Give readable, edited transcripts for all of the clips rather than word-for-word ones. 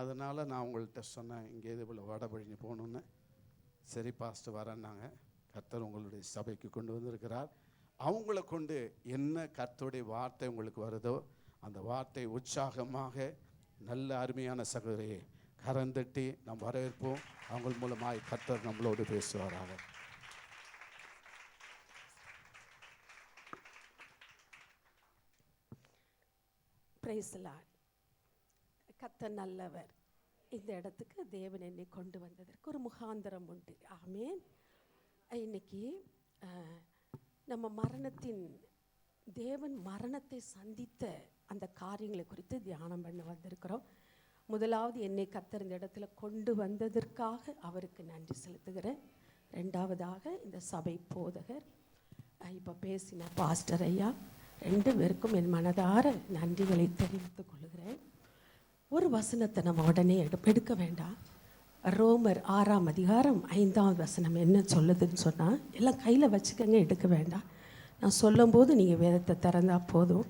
அதனால் நான் உங்கள்கிட்ட சொன்னேன், இங்கே இது போல் வடபழனி போகணுன்னு. சரி பாஸ்டர் வரேன்னாங்க. கர்த்தர் உங்களுடைய சபைக்கு கொண்டு வந்திருக்கிறார். அவங்கள கொண்டு என்ன கர்த்தருடைய வார்த்தை உங்களுக்கு வருதோ அந்த வார்த்தை உற்சாகமாக நல்ல அருமையான சகோதரியை கரந்தட்டி நாம் வரவேற்போம். அவங்க மூலமாய் கர்த்தர் நம்மளோடு பேசுவாராக. Praise the Lord. கர்த்தர் நல்லவர். இந்த இடத்துக்கு தேவன் என்னை கொண்டு வந்ததற்கு ஒரு முகாந்திரம் உண்டு. ஆமேன். இன்னைக்கு நம்ம தேவன் மரணத்தை சந்தித்த அந்த காரியங்களை குறித்து தியானம் பண்ண வந்திருக்கிறோம். முதலாவது என்னை கர்த்தர் இந்த இடத்துல கொண்டு வந்ததற்காக அவருக்கு நன்றி செலுத்துகிறேன். ரெண்டாவதாக இந்த சபை போதகர் இப்போ பேசின பாஸ்டர் ஐயா, 2 பேருக்கும் என் மனதார நன்றிகளை தெரிவித்துக் கொள்கிறேன். ஒரு வசனத்தை நம்ம உடனே எடுக்க வேண்டாம். ரோமர் 6ஆம் அதிகாரம் 5ஆம் வசனம் என்ன சொல்லுதுன்னு சொன்னால், எல்லாம் கையில் வச்சுக்கங்க, எடுக்க வேண்டாம். நான் சொல்லும்போது நீங்கள் வேதத்தை திறந்தால் போதும்.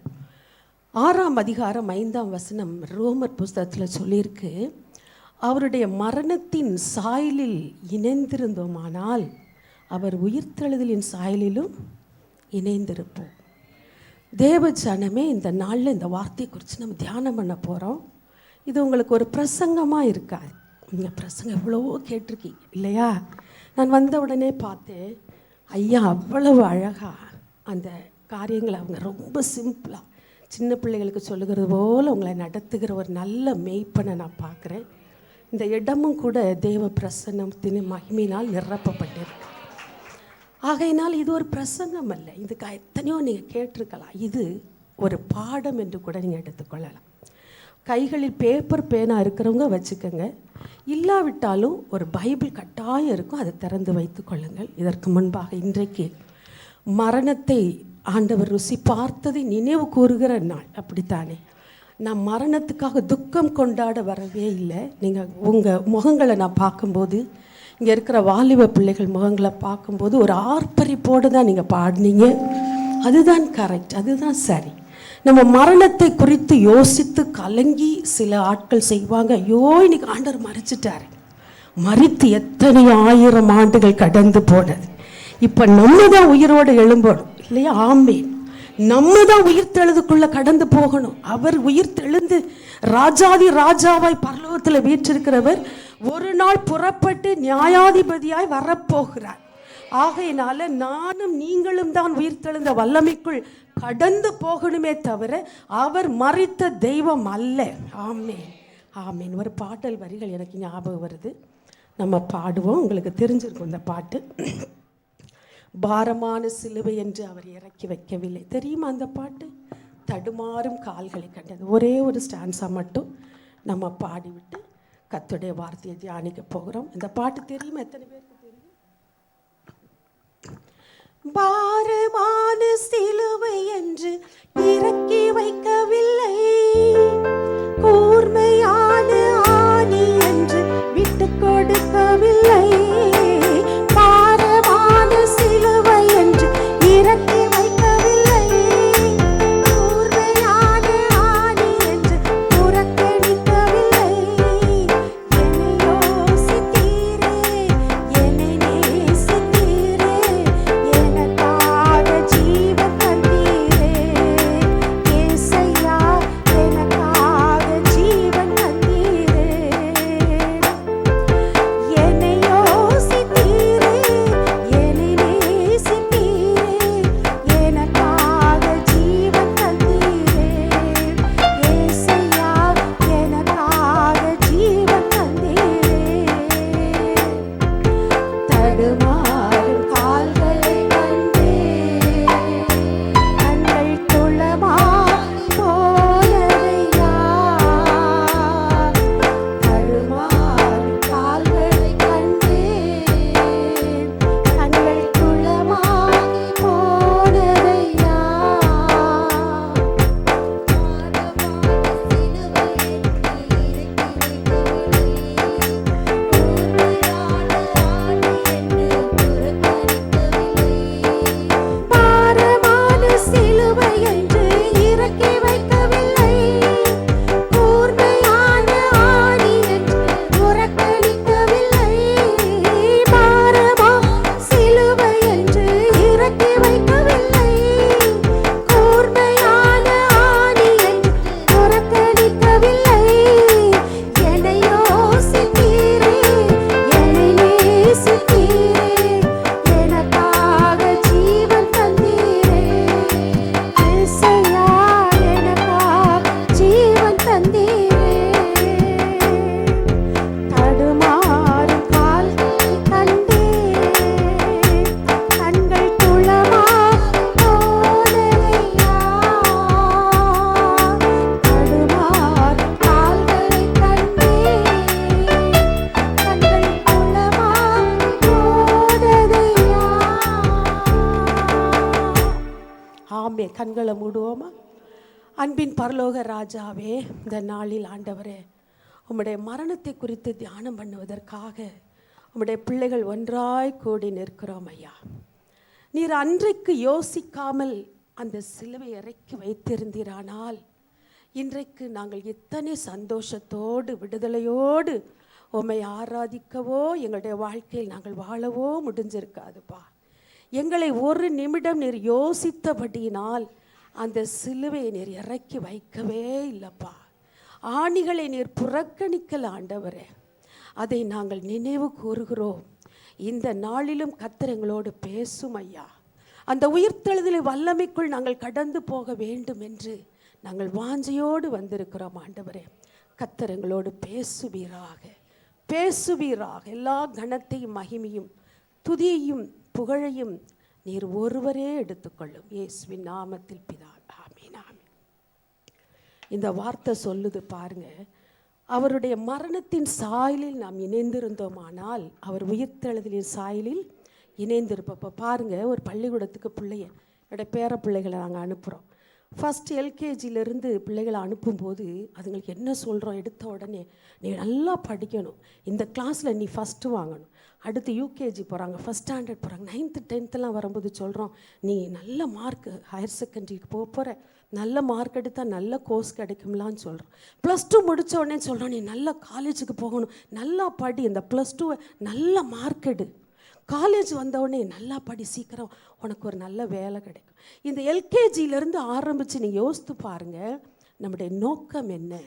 6ஆம் அதிகாரம் 5ஆம் வசனம் ரோமர் புஸ்தகத்தில் சொல்லியிருக்கு, அவருடைய மரணத்தின் சாயலில் இணைந்திருந்தோமானால் அவர் உயிர்த்தெழுதலின் சாயலிலும் இணைந்திருப்போம். தேவ ஜனமே, இந்த நாளில் இந்த வார்த்தையை குறித்து நம்ம தியானம் பண்ண போகிறோம். இது உங்களுக்கு ஒரு பிரசங்கமாக இருக்காது. நீங்கள் பிரசங்கம் எவ்வளவோ கேட்டிருக்கீங்க இல்லையா? நான் வந்த உடனே பார்த்தேன், ஐயா அவ்வளவு அழகாக அந்த காரியங்களை அவங்க ரொம்ப சிம்பிளாக சின்ன பிள்ளைகளுக்கு சொல்லுகிறது போல் உங்களை நடத்துகிற ஒரு நல்ல மெய்ப்பனை நான் பார்க்குறேன். இந்த இடமும் கூட தேவ பிரசன்னத்தின் மகிமையினால் நிரப்பப்பட்டிருக்கு. ஆகையினால் இது ஒரு பிரசங்கம் அல்ல, இதுக்கு எத்தனையோ நீங்கள் கேட்டிருக்கலாம். இது ஒரு பாடம் என்று கூட நீங்கள் எடுத்துக்கொள்ளலாம். கைகளில் பேப்பர் பேனா இருக்கிறவங்க வச்சுக்கோங்க, இல்லாவிட்டாலும் ஒரு பைபிள் கட்டாயம் இருக்கும், அதை திறந்து வைத்து கொள்ளுங்கள். இதற்கு முன்பாக இன்றைக்கு மரணத்தை ஆண்டவர் ருசி பார்த்ததை நினைவு கூறுகிற நாள். அப்படித்தானே? நான் மரணத்துக்காக துக்கம் கொண்டாட வரவே இல்லை. நீங்கள் உங்கள் முகங்களை நான் பார்க்கும்போது, இங்கே இருக்கிற வாலிப பிள்ளைகள் முகங்களை பார்க்கும்போது ஒரு ஆர்ப்பரிப்போடு தான் நீங்கள் பாடினீங்க. அதுதான் கரெக்ட், அதுதான் சரி. நம்ம மரணத்தை குறித்து யோசித்து கலங்கி சில ஆட்கள் செய்வாங்க, ஐயோ இன்னைக்கு ஆண்டவர் மறிச்சிட்டாரு. மறித்து எத்தனை 1000 ஆண்டுகள் கடந்து போனது. இப்போ நம்ம தான் உயிரோடு எழும்பணும் இல்லையா? ஆமேன். நம்ம தான் உயிர்த்தெழுதுக்குள்ளே கடந்து போகணும். அவர் உயிர்த்தெழுந்து ராஜாதி ராஜாவாய் பரலோகத்தில் வீற்றிருக்கிறவர் ஒரு நாள் புறப்பட்டு நியாயாதிபதியாய் வரப்போகிறார். ஆகையினால நானும் நீங்களும் தான் உயிர்த்தெழுந்த வல்லமைக்குள் கடந்து போகணுமே தவிர அவர் மரித்த தெய்வம் அல்ல. ஆமேன், ஆமேன். ஒரு பாடல் வரிகள் எனக்கு ஞாபகம் வருது, நம்ம பாடுவோம். உங்களுக்கு தெரிஞ்சிருக்கும் இந்த பாட்டு. பாரமான சிலுவை என்று அவர் இறக்கி வைக்கவில்லை. தெரியுமா அந்த பாட்டு? தடுமாறும் கால்களை கண்டது. ஒரே ஒரு ஸ்டான்ஸா மட்டும் நம்ம பாடிவிட்டு கர்த்தருடைய வார்த்தையை தியானிக்க போகிறோம். இந்த பாட்டு தெரியுமா? எத்தனை பேருக்கு தெரியும்? பாரமான சிலுவை என்று இறக்கி வைக்கவில்லை, கூர்மையான ஆணி என்று விட்டு கொடுக்கவில்லை. பாரமான சிலுவை என்று இறக்கி வைக்கவில்லை, கூர்மையான ஆணி என்று புறக்கணிக்கவில்லை. என்னை யோசித்தீரே, என்னை நேசித்தீரே, எனக்காக ஜீவன் தந்தீரே. ஏசையா, எனக்காக ஜீவன் கண்களை மூடுவோமா? அன்பின் பரலோக ராஜாவே, இந்த நாளில் ஆண்டவரே, உம்முடைய மரணத்தை குறித்து தியானம் பண்ணுவதற்காக உம்முடைய பிள்ளைகள் ஒன்றாய் கூடி நிற்கிறோம் ஐயா. நீர் அன்றைக்கு யோசிக்காமல் அந்த சிலுவை இறக்கி வைத்திருந்தீரானால் இன்றைக்கு நாங்கள் எத்தனை சந்தோஷத்தோடு விடுதலையோடு உம்மை ஆராதிக்கவோ எங்களுடைய வாழ்க்கையில் நாங்கள் வாழவோ முடிஞ்சிருக்காதுப்பா. எங்களை ஒரு நிமிடம் நீர் யோசித்தபடியினால் அந்த சிலுவையை நீர் இறக்கி வைக்கவே இல்லைப்பா. ஆணிகளை நீர் புறக்கணிக்கல ஆண்டவரே. அதை நாங்கள் நினைவு கூறுகிறோம். இந்த நாளிலும் கர்த்தர் எங்களோடு பேசும் ஐயா. அந்த உயிர்த்தெழுதலை வல்லமைக்குள் நாங்கள் கடந்து போக வேண்டும் என்று நாங்கள் வாஞ்சையோடு வந்திருக்கிறோம் ஆண்டவரே. கர்த்தர் எங்களோடு பேசுவீராக, பேசுவீராக. எல்லா கனத்தையும் மகிமையும் துதியையும் புகழையும் நீர் ஒருவரே எடுத்துக்கொள்ளும். இயேசுவின் நாமத்தில் பிதா, ஆமீன், ஆமீன். இந்த வார்த்தை சொல்லுது பாருங்க, அவருடைய மரணத்தின் சாயலில் நாம் இணைந்திருந்தோமானால் அவர் உயிர்த்தெழுதலின் சாயலில் இணைந்திருப்போம். பாருங்க, ஒரு பள்ளிக்கூடத்துக்கு பிள்ளைய என்னோட பேர பிள்ளைகளை நாங்கள் அனுப்புகிறோம். ஃபஸ்ட்டு எல்கேஜியிலேருந்து பிள்ளைகளை அனுப்பும்போது அதுங்களுக்கு என்ன சொல்கிறோம்? எடுத்த உடனே நீ நல்லா படிக்கணும், இந்த கிளாஸில் நீ ஃபஸ்ட்டு வாங்கணும். அடுத்து யூகேஜி போகிறாங்க, ஃபஸ்ட் ஸ்டாண்டர்ட் போகிறாங்க, 9th 10th வரும்போது சொல்கிறோம், நீ நல்ல மார்க்கு ஹையர் செகண்டரிக்கு போகிற, நல்ல மார்க் எடுத்தால் நல்ல கோர்ஸ் கிடைக்கும்லான்னு சொல்கிறோம். +2 முடித்த உடனே சொல்கிறோம், நீ நல்ல காலேஜுக்கு போகணும், நல்லா படி, இந்த +2 நல்ல மார்க் எடு, காலேஜ் வந்தவுடனே நல்லா படி, சீக்கிரம் உனக்கு ஒரு நல்ல வேலை கிடைக்கும். இந்த எல்கேஜியிலேருந்து ஆரம்பித்து நீங்கள் யோசித்து பாருங்கள், நம்முடைய நோக்கம் என்ன?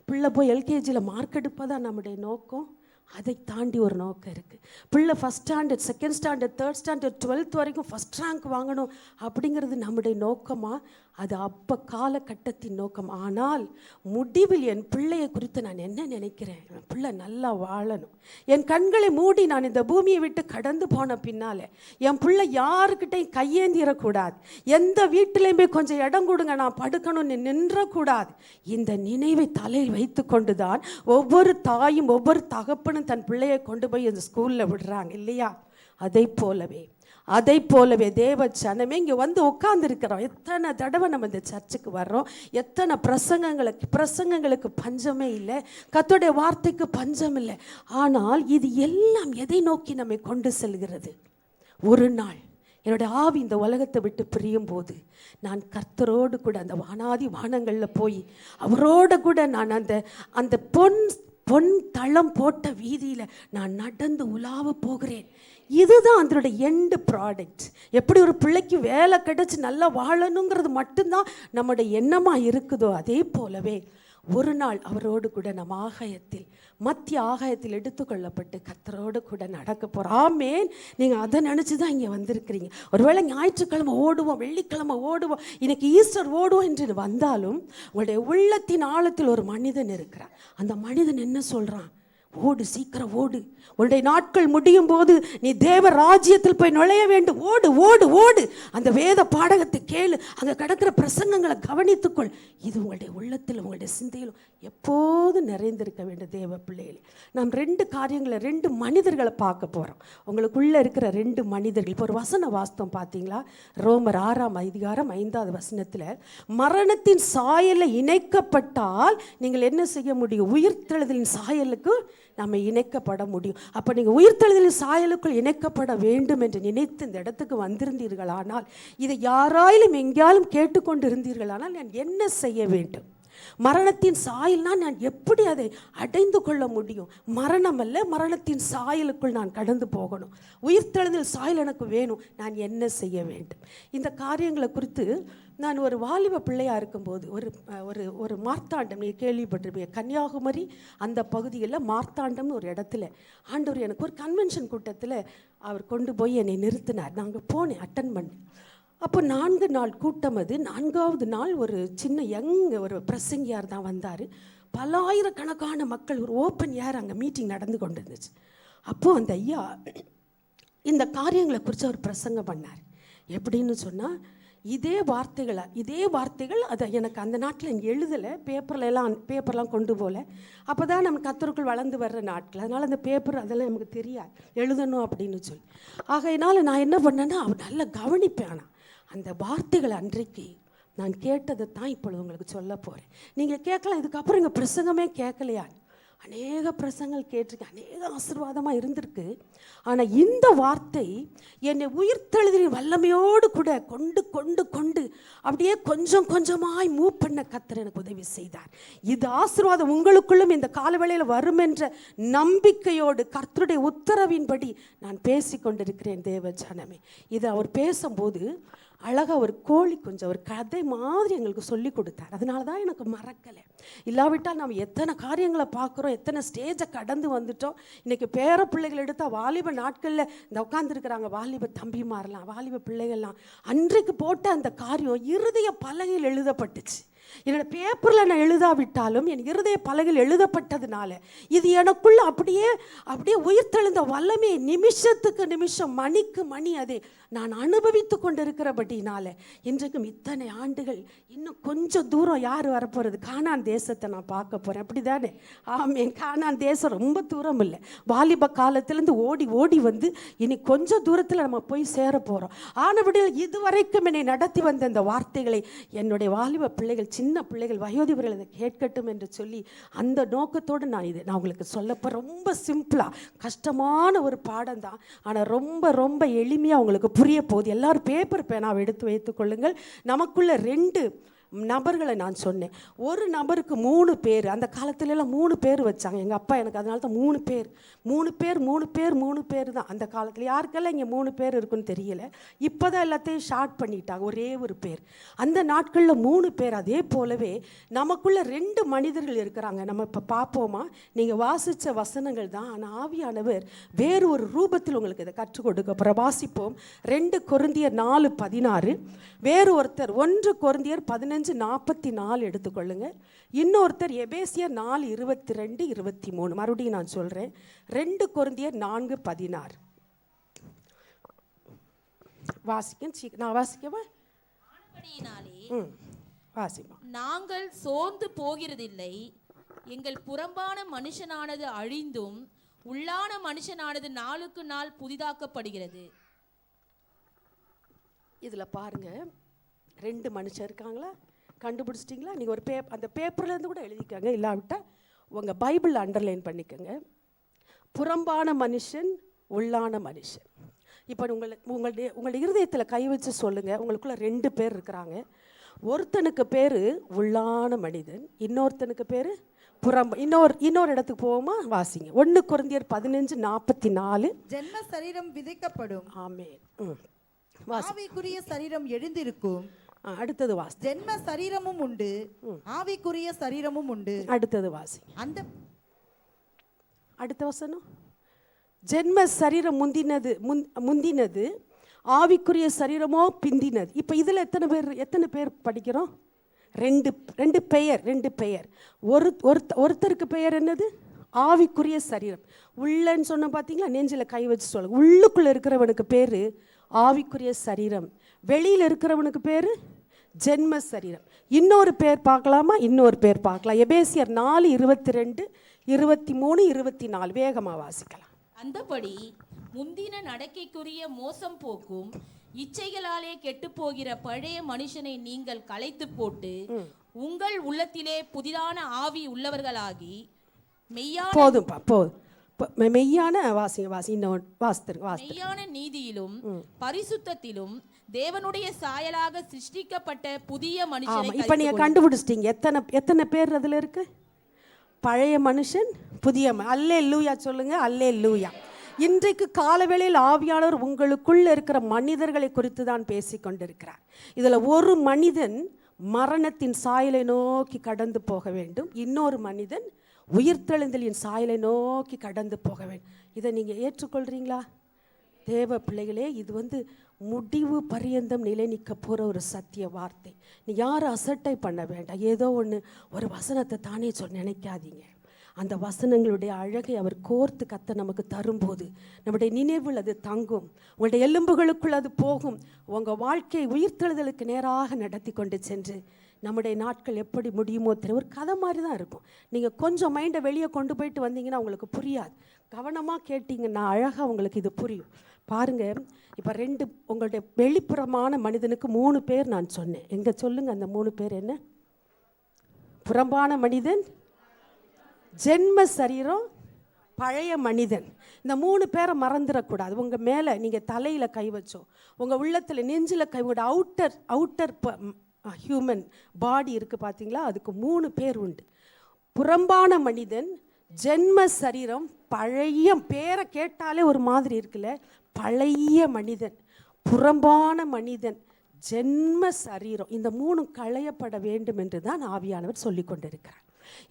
பிள்ளை போய் எல்கேஜியில் மார்க் எடுப்பதா நம்முடைய நோக்கம்? அதை தாண்டி ஒரு நோக்கம் இருக்குது. பிள்ளை first standard, second standard, third standard, 12th வரைக்கும் ஃபஸ்ட் ரேங்க் வாங்கணும் அப்படிங்கிறது நம்முடைய நோக்கமாக? அது அப்போ காலகட்டத்தின் நோக்கம். ஆனால் முடிவில் என் பிள்ளையை குறித்து நான் என்ன நினைக்கிறேன்? என் பிள்ளை நல்லா வாழணும். என் கண்களை மூடி நான் இந்த பூமியை விட்டு கடந்து போன பின்னால் என் பிள்ளை யாருக்கிட்டையும் கையேந்திரக்கூடாது, எந்த வீட்டிலையுமே கொஞ்சம் இடம் கொடுங்க நான் படுக்கணும்னு நின்றக்கூடாது. இந்த நினைவை தலையில் வைத்து கொண்டு தான் ஒவ்வொரு தாயும் ஒவ்வொரு தகப்பனும் தன் பிள்ளையை கொண்டு போய் இந்த ஸ்கூலில் விடுறாங்க இல்லையா? அதை போலவே தேவ ஜனமே இங்கே வந்து உட்கார்ந்துருக்கிறோம். எத்தனை தடவை நம்ம இந்த சர்ச்சுக்கு வர்றோம், எத்தனை பிரசங்கங்களுக்கு பஞ்சமே இல்லை, கர்த்தருடைய வார்த்தைக்கு பஞ்சம் இல்லை. ஆனால் இது எல்லாம் எதை நோக்கி நம்மை கொண்டு செல்கிறது? ஒரு நாள் என்னுடைய ஆவி இந்த உலகத்தை விட்டு பிரியும் போது நான் கர்த்தரோடு கூட அந்த வானாதி வானங்களில் போய் அவரோடு கூட நான் அந்த பொன் தளம் போட்ட வீதியில் நான் நடந்து உலாவ போகிறேன். இதுதான் அதனுடைய எண்டு ப்ராடக்ட். எப்படி ஒரு பிள்ளைக்கு வேலை கிடைச்சி நல்லா வாழணுங்கிறது மட்டும்தான் நம்முடைய எண்ணமாக இருக்குதோ, அதே போலவே ஒரு நாள் அவரோடு கூட நம்ம மத்திய ஆகாயத்தில் எடுத்துக்கொள்ளப்பட்டு கர்த்தரோடு கூட நடக்க போகிறோம். ஆமேன். நீங்கள் அதை நினச்சி தான் இங்கே வந்திருக்கிறீங்க. ஒருவேளை ஞாயிற்றுக்கிழமை ஓடுவோம், வெள்ளிக்கிழமை ஓடுவோம், இன்னைக்கு ஈஸ்டர் ஓடுவோம் என்று வந்தாலும் உங்களுடைய உள்ளத்தின் ஆழத்தில் ஒரு மனிதன் இருக்கிறான். அந்த மனிதன் என்ன சொல்கிறான்? ஓடு, சீக்கிரம் ஓடு, உன்னுடைய நாட்கள் முடியும் போது நீ தேவ ராஜ்யத்தில் போய் நுழைய வேண்டும். ஓடு ஓடு ஓடு, அந்த வேத பாடகத்தை கேளு, அங்கே கிடக்கிற பிரசங்கங்களை கவனித்துக்கொள். இது உங்களுடைய உள்ளத்தில் உங்களுடைய சிந்தையிலும் எப்போதும் நிறைந்திருக்க வேண்டும். தேவ பிள்ளைகளே, நாம் 2 காரியங்களை, 2 மனிதர்களை பார்க்க போகிறோம். உங்களுக்குள்ளே இருக்கிற 2 மனிதர்கள். இப்போ ஒரு வசன வாஸ்தவம் பார்த்தீங்களா? ரோமர் 6ஆம் அதிகாரம் 5வது வசனத்தில், மரணத்தின் சாயலில் இணைக்கப்பட்டால் நீங்கள் என்ன செய்ய முடியும்? உயிர்த்தெழுதலின் சாயலுக்கு நம்ம இணைக்கப்பட முடியும். அப்போ நீங்கள் உயிர்த்தெழுதலின் சாயலுக்குள் இணைக்கப்பட வேண்டும் என்று நினைத்து இந்த இடத்துக்கு வந்திருந்தீர்களானால், இதை யாராயிலும் எங்கேயாலும் கேட்டுக்கொண்டு இருந்தீர்களானால் நான் என்ன செய்ய வேண்டும்? மரணத்தின் சாயல்னா நான் எப்படி அதை அடைந்து கொள்ள முடியும்? மரணம் அல்ல, மரணத்தின் சாயலுக்குள் நான் கடந்து போகணும். உயிர்த்தெழுதல் சாயல் எனக்கு வேணும், நான் என்ன செய்ய வேண்டும்? இந்த காரியங்களை குறித்து நான் ஒரு வாலிப பிள்ளையாக இருக்கும்போது ஒரு மார்த்தாண்டம், நீங்கள் கேள்விப்பட்டிருப்பீங்க, கன்னியாகுமரி அந்த பகுதியில் மார்த்தாண்டம்னு ஒரு இடத்துல ஆண்டவர் எனக்கு ஒரு கன்வென்ஷன் கூட்டத்தில் அவர் கொண்டு போய் என்னை நிறுத்தினார். நாங்கள் போனேன், அட்டன் பண்ணேன். அப்போ 4 நாள் கூட்டம். அது 4வது நாள் ஒரு சின்ன ஒரு பிரசங்கியார் தான் வந்தார். பல ஆயிரக்கணக்கான மக்கள், ஒரு ஓப்பன் ஏர் அங்கே மீட்டிங் நடந்து கொண்டு இருந்துச்சு. அப்போது அந்த ஐயா இந்த காரியங்களை குறித்து அவர் பிரசங்கம் பண்ணார். எப்படின்னு சொன்னால், இதே வார்த்தைகள் அதை எனக்கு அந்த நாட்டில் எழுதலை, பேப்பர்லாம் கொண்டு போகல. அப்போ தான் நம்ம கர்த்தருக்குள் வளர்ந்து வர்ற நாட்கள், அதனால் அந்த பேப்பர் அதெல்லாம் நமக்கு தெரியாது, எழுதணும் அப்படின்னு சொல்லி. ஆகையினால நான் என்ன பண்ணேன்னா, அவர் நல்லா கவனிப்பேன். ஆனால் அந்த வார்த்தைகள் அன்றைக்கு நான் கேட்டதை தான் இப்பொழுது உங்களுக்கு சொல்ல போகிறேன். நீங்கள் கேட்கலாம், இதுக்கப்புறம் இங்கே பிரசங்கமே கேட்கலையா? அநேக பிரசங்கள் கேட்டிருக்கேன், அநேக ஆசீர்வாதமாக இருந்திருக்கு. ஆனால் இந்த வார்த்தை என்னை உயிர்த்தெழுதின் வல்லமையோடு கூட கொண்டு கொண்டு கொண்டு அப்படியே கொஞ்சம் கொஞ்சமாய் மூவ் பண்ண கர்த்தர் எனக்கு உதவி செய்தார். இது ஆசீர்வாதம் உங்களுக்குள்ளும் இந்த காலவேளையில் வரும் என்ற நம்பிக்கையோடு கர்த்தருடைய உத்தரவின்படி நான் பேசி கொண்டிருக்கிறேன். தேவ ஜனமே, இது அவர் பேசும்போது அழகாக ஒரு கோழி கொஞ்சம் ஒரு கதை மாதிரி எங்களுக்கு சொல்லி கொடுத்தார். அதனால தான் எனக்கு மறக்கலை. இல்லாவிட்டால் நாம் எத்தனை காரியங்களை பார்க்குறோம், எத்தனை ஸ்டேஜை கடந்து வந்துட்டோம். இன்றைக்கி பேர பிள்ளைகள் எடுத்தால் வாலிப நாட்களில் இந்த உட்காந்துருக்குறாங்க வாலிப தம்பி மாறலாம், வாலிப பிள்ளைகள்லாம். அன்றைக்கு போட்ட அந்த காரியம் இருதய பலகையில் எழுதப்பட்டுச்சு. என்னோட பேப்பரில் நான் எழுதாவிட்டாலும் என் இருதய பலகையில் எழுதப்பட்டதுனால இது எனக்குள்ள அப்படியே அப்படியே உயிர்த்தெழுந்த வல்லமே நிமிஷத்துக்கு நிமிஷம் மணிக்கு மணி அதை நான் அனுபவித்து கொண்டு இருக்கிறபடினால இன்றைக்கும் இத்தனை ஆண்டுகள் இன்னும் கொஞ்சம் தூரம் யார் வரப்போகிறது? கானான் தேசத்தை நான் பார்க்க போகிறேன். அப்படி தானே? ஆமேன். கானான் தேசம் ரொம்ப தூரம் இல்லை. வாலிப காலத்திலேருந்து ஓடி ஓடி வந்து இனி கொஞ்சம் தூரத்தில் நம்ம போய் சேர போகிறோம். ஆனபடியில் இதுவரைக்கும் என்னை நடத்தி வந்த இந்த வார்த்தைகளை என்னுடைய வாலிப பிள்ளைகள், சின்ன பிள்ளைகள், வயோதிபர்கள் இதை கேட்கட்டும் என்று சொல்லி அந்த நோக்கத்தோடு நான் உங்களுக்கு சொல்லப்போ ரொம்ப சிம்பிளாக கஷ்டமான ஒரு பாடம் தான், ஆனால் ரொம்ப ரொம்ப எளிமையாக உங்களுக்கு புரிய போகுது. எல்லாரும் பேப்பர் பேனாவை எடுத்து வைத்துக் கொள்ளுங்கள். நமக்குள்ள 2 நபர்களை நான் சொன்னேன். ஒரு நபருக்கு 3 பேர். அந்த காலத்துலலாம் 3 பேர் வச்சாங்க. எங்கள் அப்பா எனக்கு அதனால தான் 3 பேர் தான் அந்த காலத்தில். யாருக்கெல்லாம் இங்கே 3 பேர் இருக்குன்னு தெரியல. இப்போ தான் எல்லாத்தையும் ஷார்ட் பண்ணிட்டாங்க, ஒரே ஒரு பேர். அந்த நாட்களில் 3 பேர். அதே போலவே நமக்குள்ள 2 மனிதர்கள் இருக்கிறாங்க. நம்ம இப்போ பார்ப்போமா? நீங்கள் வாசித்த வசனங்கள் தான், ஆனால் ஆவியானவர் வேறு ஒரு ரூபத்தில் உங்களுக்கு இதை கற்றுக் கொடுக்க போகிற. வாசிப்போம். 2 கொரிந்தியர் 4:16. வேறு ஒருத்தர் 1 கொரிந்தியர் 15:44 எடுத்துக்கொள்ளுங்க. இன்னொருத்தர் எபேசியர் 4:22-23. மறுபடியும் நான் சொல்கிறேன். 2 கொரிந்தியர் 4:16 வாசிக்க. நான் வாசிக்கவா? வாசிப்போம். நாங்கள் சோர்ந்து போகிறதில்லை. எங்கள் புறம்பான மனுஷனானது அழிந்தும் உள்ளான மனுஷனானது நாளுக்கு நாள் புதிதாக்கப்படுகிறது. இதில் பாருங்க, 2 மனுஷன் இருக்காங்களா? கண்டுபிடிச்சிட்டிங்களா? நீங்கள் ஒரு அந்த பேப்பர்லேருந்து கூட எழுதிக்கோங்க, இல்லாவிட்டால் உங்கள் பைபிளில் அண்டர்லைன் பண்ணிக்கோங்க. புறம்பான மனுஷன், உள்ளான மனுஷன். இப்போ உங்களுடைய இருதயத்தில் கை வச்சு சொல்லுங்கள். உங்களுக்குள்ள 2 பேர் இருக்கிறாங்க. ஒருத்தனுக்கு பேர் உள்ளான மனிதன், இன்னொருத்தனுக்கு பேர் இன்னொரு இடத்துக்கு போவோமா? வாசிங்க. 1 கொரிந்தியர் 15:44. ஜென்ம சரீரம் விதைக்கப்படும். ஆமென். ஆவிக்குரிய சரீரம் எழுந்திருக்கும். அடுத்தது வாசி. ஜென்ம சரீரமும் உண்டு, ஆவிக்குரிய சரீரமும் உண்டு. அடுத்தது வாசி. அந்த அடுத்த வசனம். ஜென்ம சரீரம் முந்தினது, ஆவிக்குரிய சரீரமோ பிந்தினது. இப்போ இதில் எத்தனை பேர் படிக்கிறோம்? 2 பெயர். ஒருத்தருக்கு பெயர் என்னது? ஆவிக்குரிய சரீரம். உள்ளன்னு சொன்ன பார்த்தீங்களா? நெஞ்சில் கை வச்சு சொல்லுங்க. உள்ளுக்குள்ளே இருக்கிறவனுக்கு பேர் ஆவிக்குரிய சரீரம், வெளியில் இருக்கிறவனுக்கு பேர் ஜென்ம சரீரம். இன்னொரு பேர் பார்க்கலாமா? இன்னொரு பேர் பார்க்கலாம். எபேசியர் 4:22-23-24 வேகமாக வாசிக்கலாம். அந்தபடி முந்தின நடக்கைக்குரிய மோசம் போக்கும் இச்சைகளாலே கெட்டு போகிற பழைய மனுஷனை நீங்கள் களைத்து போட்டு உங்கள் உள்ளத்திலே புதிதான ஆவி உள்ளவர்களாகி மெய்யான நீதியிலும் பரிசுத்தத்திலும் தேவனுடைய சாயலாக சிருஷ்டிக்கப்பட்ட புதிய மனுஷனை. இப்ப நீங்க கண்டுபிடிச்சிட்டீங்க. எத்தனை பேர் அதுல இருக்கு? பழைய மனுஷன், புதிய. அல்லேலூயா சொல்லுங்க. அல்லேலூயா. இன்றைக்கு காலவேளையில் ஆவியானவர் உங்களுக்குள்ள இருக்கிற மனிதர்களை குறித்து தான் பேசி கொண்டிருக்கிறார். இதுல ஒரு மனிதன் மரணத்தின் சாயலை நோக்கி கடந்து போக வேண்டும், இன்னொரு மனிதன் உயிர்த்தெழுந்தலின் சாயலை நோக்கி கடந்து போக வேண்டும். இதை நீங்கள் ஏற்றுக்கொள்கிறீங்களா? தேவ பிள்ளைகளே, இது முடிவு பரியந்தம் நிலை நிற்க போகிற ஒரு சத்திய வார்த்தை. நீ யாரும் அசட்டை பண்ண வேண்டாம். ஏதோ ஒரு வசனத்தை தானே நினைக்காதீங்க. அந்த வசனங்களுடைய அழகை அவர் கோர்த்து கத்த நமக்கு தரும்போது நம்முடைய நினைவில் அது தங்கும், உங்களுடைய எலும்புகளுக்குள் அது போகும். உங்கள் வாழ்க்கையை உயிர்த்தெழுதலுக்கு நேராக நடத்தி கொண்டு சென்று நம்முடைய நாட்கள் எப்படி முடியுமோ தெரியும். ஒரு கதை மாதிரி தான் இருக்கும். நீங்கள் கொஞ்சம் மைண்டை வெளியே கொண்டு போயிட்டு வந்தீங்கன்னா உங்களுக்கு புரியாது. கவனமாக கேட்டிங்கன்னா அழகாக உங்களுக்கு இது புரியும். பாருங்கள், இப்போ உங்களுடைய வெளிப்புறமான மனிதனுக்கு 3 பேர் நான் சொன்னேன். எங்கே சொல்லுங்கள், அந்த 3 பேர் என்ன? புறம்பான மனிதன், ஜென்ம சரீரம், பழைய மனிதன். இந்த 3 பேரை மறந்துடக்கூடாது. உங்கள் மேலே நீங்கள் தலையில் கை வச்சோ, உங்கள் உள்ளத்தில் நெஞ்சில் கை, உங்களோட அவுட்டர் ஹியூமன் பாடி இருக்குது பார்த்தீங்களா, அதுக்கு 3 பேர் உண்டு. புறம்பான மனிதன், ஜென்ம சரீரம், பழைய, பேரை கேட்டாலே ஒரு மாதிரி இருக்குல்ல, பழைய மனிதன், புறம்பான மனிதன், ஜென்ம சரீரம். இந்த 3 களையப்பட வேண்டும் என்று தான் ஆவியானவர் சொல்லி கொண்டிருக்கிறார்.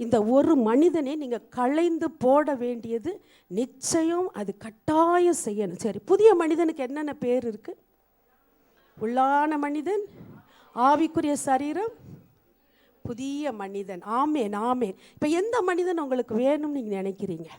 இந்த ஒரு மனிதனை நீங்கள் களைந்து போட வேண்டியது நிச்சயம், அது கட்டாயம் செய்யணும். சரி, புதிய மனிதனுக்கு என்னென்ன பேர் இருக்கு? உள்ளான மனிதன், ஆவிக்குரிய சரீரம், புதிய மனிதன். ஆமேன், ஆமேன். இப்போ எந்த மனிதன் உங்களுக்கு வேணும்னு நீங்கள் நினைக்கிறீங்க?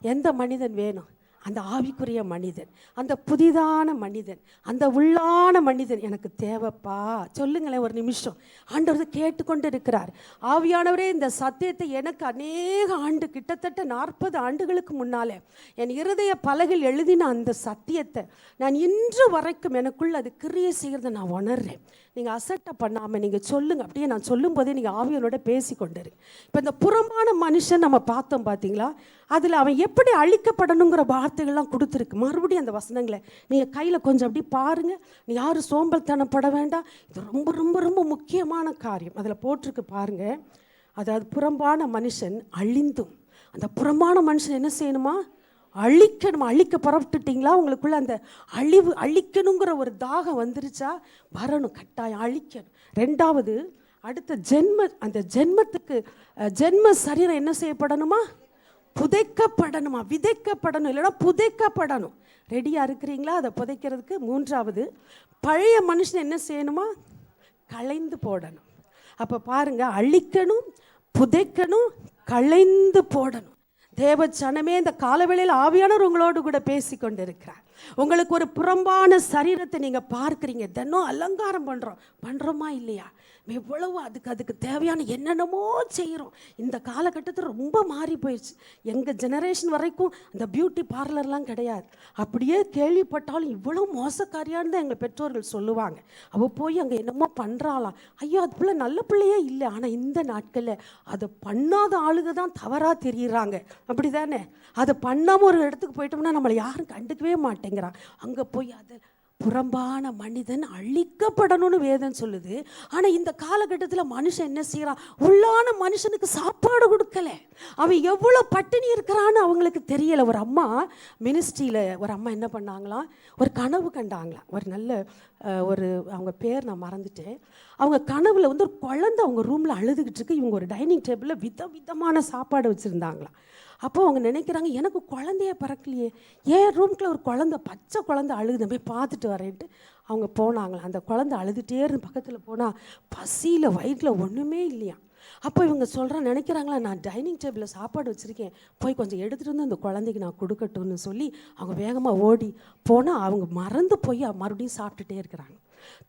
எந்த மனிதன் வேணும்? அந்த ஆவிக்குரிய மனிதன், அந்த புதிதான மனிதன், அந்த உள்ளான மனிதன் எனக்கு தேவைப்பா. சொல்லுங்களேன் ஒரு நிமிஷம். ஆண்டவர் கேட்டுக்கொண்டு இருக்கிறார். ஆவியானவரே, இந்த சத்தியத்தை எனக்கு அநேக ஆண்டு, கிட்டத்தட்ட 40 ஆண்டுகளுக்கு முன்னாலே என் இருதய பலகையில் எழுதின அந்த சத்தியத்தை நான் இன்று வரைக்கும் எனக்குள்ள அது கிரியை செய்கிறத நான் உணர்றேன். நீங்கள் அசட்டை பண்ணாமல் நீங்கள் சொல்லுங்கள். அப்படியே நான் சொல்லும் போதே நீங்கள் ஆவியனோட பேசி கொண்டிரு. இப்போ இந்த புறம்பான மனுஷன் நம்ம பார்த்தோம் பார்த்தீங்களா, அதில் அவன் எப்படி அழிக்கப்படணுங்கிற வார்த்தைகள்லாம் கொடுத்துருக்கு. மறுபடியும் அந்த வசனங்களை நீங்கள் கையில் கொஞ்சம் அப்படி பாருங்கள். நீ யாரும் சோம்பல்தனப்பட வேண்டாம். இது ரொம்ப ரொம்ப ரொம்ப முக்கியமான காரியம். அதில் போட்டிருக்கு பாருங்கள். அதாவது புறம்பான மனுஷன் அழிந்தும், அந்த புறம்பான மனுஷன் என்ன செய்யணுமா? அழிக்கணும். அழிக்க புறப்பட்டுட்டிங்களா? உங்களுக்குள்ள அந்த அழிக்கணுங்கிற ஒரு தாகம் வந்துருச்சா? வரணும், கட்டாயம் அழிக்கணும். 2வது, அடுத்த அந்த ஜென்மத்துக்கு ஜென்ம சரீரம் என்ன செய்யப்படணுமா? புதைக்கப்படணுமா? விதைக்கப்படணும், இல்லைன்னா புதைக்கப்படணும். ரெடியாக இருக்கிறீங்களா அதை புதைக்கிறதுக்கு? 3வது, பழைய மனுஷன் என்ன செய்யணுமா? களைந்து போடணும். அப்போ பாருங்க, அழிக்கணும், புதைக்கணும், களைந்து போடணும். தேவ ஜனமே, இந்த காலவேளையில் ஆவியானவர் உங்களோடு கூட பேசி கொண்டு இருக்கிறார். உங்களுக்கு ஒரு புறம்பான சரீரத்தை நீங்கள் பார்க்குறீங்க. தினம் அலங்காரம் பண்ணுறோமா இல்லையா? எவ்வளவு அதுக்கு தேவையான என்னென்னமோ செய்கிறோம். இந்த காலகட்டத்தில் ரொம்ப மாறி போயிடுச்சு. எங்கள் ஜெனரேஷன் வரைக்கும் இந்த பியூட்டி பார்லர்லாம் கிடையாது. அப்படியே கேள்விப்பட்டாலும் இவ்வளோ மோசக்காரியான்னு தான் எங்கள் பெற்றோர்கள் சொல்லுவாங்க. அவள் போய் அங்கே என்னமோ பண்ணுறாளாம். ஐயோ, அது பிள்ளை நல்ல பிள்ளையே இல்லை. ஆனால் இந்த நாட்களில் அதை பண்ணாத ஆளுக தான் தவறாக தெரியுறாங்க. அப்படி தானே? அதை பண்ணாமல் ஒரு இடத்துக்கு போயிட்டோம்னா நம்மளை யாரும் கண்டுக்கவே மாட்டேங்கிறான். அங்கே போய் அதை புறம்பான மனிதன் அழிக்கப்படணும்னு வேதம் சொல்லுது. ஆனால் இந்த காலகட்டத்தில் மனுஷன் என்ன செய்கிறான்? உள்ளான மனுஷனுக்கு சாப்பாடு கொடுக்கல. அவன் எவ்வளோ பட்டினி இருக்கிறான்னு அவங்களுக்கு தெரியலை. ஒரு அம்மா மினிஸ்ட்ரியில் ஒரு அம்மா என்ன பண்ணாங்களாம், ஒரு கனவு கண்டாங்களாம். ஒரு நல்ல அவங்க பேர் நான் மறந்துட்டேன். அவங்க கனவுல ஒரு குழந்தை அவங்க ரூமில் அழுதுகிட்டு இருக்கு. இவங்க ஒரு டைனிங் டேபிளில் விதவிதமான சாப்பாடு வச்சுருந்தாங்களாம். அப்போது அவங்க நினைக்கிறாங்க, எனக்கு குழந்தைய பிறக்கலையே, ஏன் ரூம்குள்ள ஒரு குழந்தை, பச்சை குழந்தை அழுகுது, போய் பார்த்துட்டு வரேன்ட்டு அவங்க போனாங்களாம். அந்த குழந்தை அழுதுகிட்டே இருந்து பக்கத்தில் போனால் பசியில் வயிற்றில் ஒன்றுமே இல்லையா. அப்போ இவங்க நினைக்கிறாங்களா, நான் டைனிங் டேபிளில் சாப்பாடு வச்சுருக்கேன், போய் கொஞ்சம் எடுத்துகிட்டு வந்து அந்த குழந்தைக்கு நான் கொடுக்கட்டும்னு சொல்லி அவங்க வேகமாக ஓடி போனால் அவங்க மறந்து போய் மறுபடியும் சாப்பிட்டுட்டே இருக்கிறாங்க.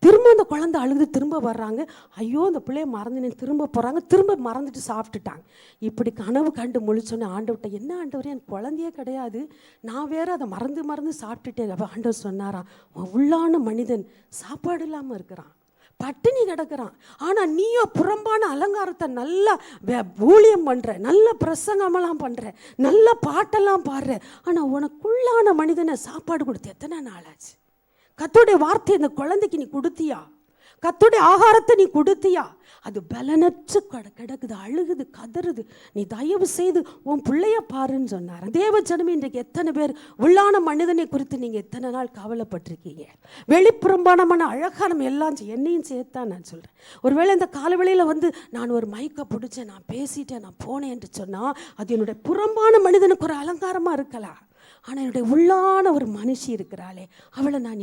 திரும்ப அந்த குழந்தை அழுது திரும்ப வர்றாங்க. ஐயோ, அந்த பிள்ளைய மறந்துனேன், திரும்ப போகிறாங்க, திரும்ப மறந்துட்டு சாப்பிட்டுட்டாங்க. இப்படி கனவு கண்டு முழிச்சோன்னே ஆண்டவர்கிட்ட, என்ன ஆண்டவரே, எனக்கு குழந்தையே கிடையாது, நான் வேற அதை மறந்து சாப்பிட்டுட்டேன். அப்போ ஆண்டவர் சொன்னாராம், உள்ளான மனிதன் சாப்பாடு இல்லாமல் இருக்கிறான், பட்டினி கிடக்கிறான். ஆனால் நீயோ புறம்பான அலங்காரத்தை நல்லா ஊழியம் பண்ணுற, நல்ல பிரசங்கமெல்லாம் பண்ணுற, நல்ல பாட்டெல்லாம் பாடுற, ஆனால் உனக்குள்ளான மனிதனை சாப்பாடு கொடுத்து எத்தனை நாள் ஆச்சு? கர்த்தருடைய வார்த்தை இந்த குழந்தைக்கு நீ கொடுத்தியா? கர்த்தருடைய ஆகாரத்தை நீ கொடுத்தியா? அது பலனற்று கிடக்குது, அழுகுது, கதறுது. நீ தயவு செய்து உன் பிள்ளைய பாருன்னு சொன்னார். தேவ ஜனமே, இன்றைக்கு எத்தனை பேர் உள்ளான மனிதனை குறித்து நீங்கள் எத்தனை நாள் கவலைப்பட்டிருக்கீங்க? வெளிப்புறம்பான அழகாக நம்ம எல்லாம் என்னையும் சேர்த்தான் நான் சொல்கிறேன். ஒருவேளை இந்த காலவெளியில் நான் ஒரு மைக்கை பிடிச்சேன், நான் பேசிட்டேன், நான் போனேன் என்று சொன்னால் அது என்னுடைய புறம்பான மனிதனுக்கு ஒரு அலங்காரமாக இருக்கலாம். ஆனால் என்னுடைய உள்ளான ஒரு மனுஷி இருக்கிறாளே, அவளை நான்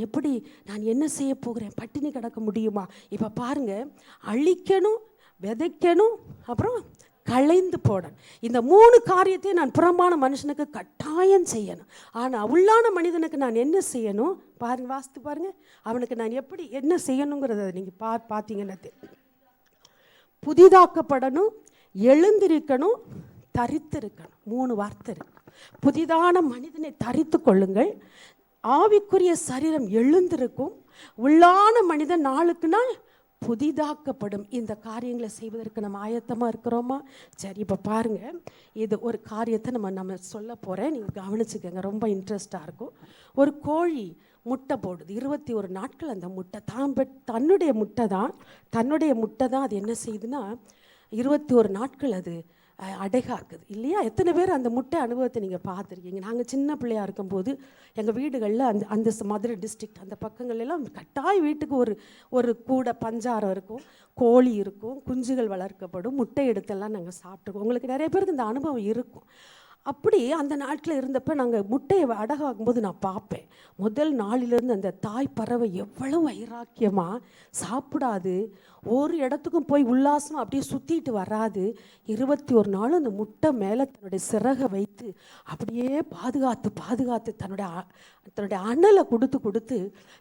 என்ன செய்ய போகிறேன்? பட்டினி கிடக்க முடியுமா? இப்போ பாருங்கள், அழிக்கணும், விதைக்கணும், அப்புறம் களைந்து போடணும். இந்த 3 காரியத்தையும் நான் புறம்பான மனுஷனுக்கு கட்டாயம் செய்யணும். ஆனால் உள்ளான மனிதனுக்கு நான் என்ன செய்யணும்? பாருங்கள், வாசித்து பாருங்கள். அவனுக்கு நான் என்ன செய்யணுங்கிறத நீங்கள் பார்த்தீங்கன்னா புதிதாக்கப்படணும், எழுந்திருக்கணும், தரித்திருக்கணும். 3 வார்த்தை இருக்கு. புதிதான மனிதனை தரித்து கொள்ளுங்கள், ஆவிக்குரிய சரீரம் எழுந்திருக்கும், உள்ளான மனிதன் நாளுக்கு நாள் புதிதாக்கப்படும். இந்த காரியங்களை செய்வதற்கு நம்ம ஆயத்தமாக இருக்கிறோமா? சரி, இப்போ பாருங்கள், இது ஒரு காரியத்தை நம்ம சொல்ல போகிறேன், நீங்கள் கவனிச்சுக்கோங்க, ரொம்ப இன்ட்ரெஸ்டாக இருக்கும். ஒரு கோழி முட்டை போடுது, 21 நாட்கள் அந்த முட்டை தன்னுடைய முட்டை தான் அது என்ன செய்யுதுன்னா 21 நாட்கள் அது அடைகாக்குது இல்லையா? எத்தனை பேர் அந்த முட்டை அனுபவத்தை நீங்கள் பார்த்துருக்கீங்க? நாங்கள் சின்ன பிள்ளையாக இருக்கும்போது எங்கள் வீடுகளில் அந்த மதுரை டிஸ்ட்ரிக்ட் அந்த பக்கங்கள்லாம் கட்டாய வீட்டுக்கு ஒரு கூடை பஞ்சாரம் இருக்கும், கோழி இருக்கும், குஞ்சுகள் வளர்க்கப்படும், முட்டை எடுத்தெல்லாம் நாங்கள் சாப்பிட்ருக்கோம். உங்களுக்கு நிறைய பேருக்கு இந்த அனுபவம் இருக்கும். அப்படி அந்த நாட்டில் இருந்தப்போ நாங்கள் முட்டையை அடகாக்கும்போது நான் பார்ப்பேன், முதல் நாளிலிருந்து அந்த தாய் பறவை எவ்வளோ வைராக்கியமாக சாப்பிடாது, ஒரு இடத்துக்கும் போய் உல்லாசமாக அப்படியே சுற்றிட்டு வராது, 21 நாளும் அந்த முட்டை மேலே தன்னுடைய சிறகை வைத்து அப்படியே பாதுகாத்து தன்னுடைய அனலை கொடுத்து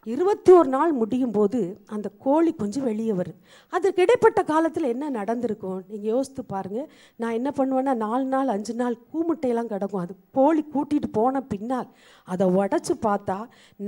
21 நாள் முடியும் போது அந்த கோழி கொஞ்சம் வெளியே வருது. அதற்கு இடைப்பட்ட காலத்தில் என்ன நடந்திருக்கும் நீங்கள் யோசித்து பாருங்கள். நான் என்ன பண்ணுவேன்னா 4 நாள் 5 நாள் கூமுட்டையெல்லாம் கிடக்கும், அது கோழி கூட்டிகிட்டு போன பின்னால் அதை உடச்சி பார்த்தா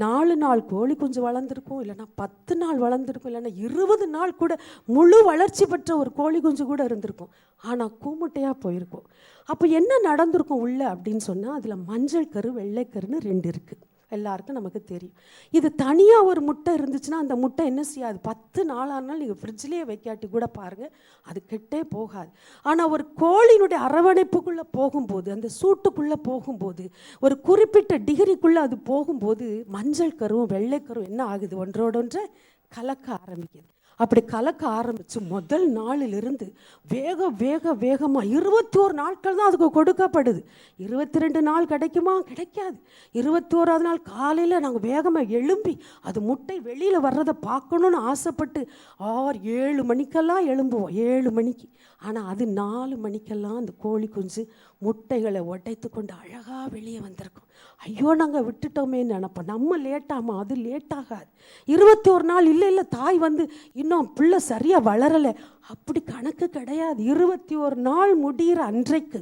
4 நாள் கோழி குஞ்சு வளர்ந்துருக்கும், இல்லைன்னா 10 நாள் வளர்ந்துருக்கும், இல்லைன்னா 20 நாள் கூட முழு வளர்ச்சி பெற்ற ஒரு கோழி குஞ்சு கூட இருந்திருக்கும். ஆனால் கூமுட்டையாக போயிருக்கும். அப்போ என்ன நடந்திருக்கும் உள்ள அப்படின்னு சொன்னால், அதில் மஞ்சள் கரு வெள்ளைக்கருன்னு 2 இருக்குது. எல்லாருக்கும் நமக்கு தெரியும். இது தனியாக ஒரு முட்டை இருந்துச்சுன்னா அந்த முட்டை என்ன செய்யாது, 10 நாளானாலும் நீங்கள் ஃப்ரிட்ஜ்லேயே வைக்காட்டி கூட பாருங்கள், அது கெட்டே போகாது. ஆனால் ஒரு கோழியினுடைய அரவணைப்புக்குள்ளே போகும்போது, அந்த சூட்டுக்குள்ளே போகும்போது, ஒரு குறிப்பிட்ட டிகிரிக்குள்ளே அது போகும்போது மஞ்சள் கருவும் வெள்ளைக்கருவும் என்ன ஆகுது, ஒன்றோடொன்றை கலக்க ஆரம்பிக்குது. அப்படி கலக்க ஆரம்பித்து முதல் நாளிலிருந்து வேகமாக 21 நாட்கள் தான் அதுக்கு கொடுக்கப்படுது. 22 நாள் கிடைக்குமா? கிடைக்காது. 21ஆவது நாள் காலையில் நாங்கள் வேகமாக எழும்பி அது முட்டை வெளியில் வர்றதை பார்க்கணுன்னு ஆசைப்பட்டு 6-7 மணிக்கெல்லாம் எழும்புவோம், 7 மணிக்கு. ஆனால் அது 4 மணிக்கெல்லாம் அந்த கோழி குஞ்சு முட்டைகளை உடைத்து கொண்டு அழகாக வெளியே வந்திருக்கும். ஐயோ நாங்கள் விட்டுட்டோமேன்னு நினைப்போம். நம்ம லேட்டாமா, அது லேட்டாகாது. 21 நாள் இல்லை தாய் வந்து இன்னும் பிள்ளை சரியாக வளரலை, அப்படி கணக்கு கிடையாது. 21 நாள் முடிகிற அன்றைக்கு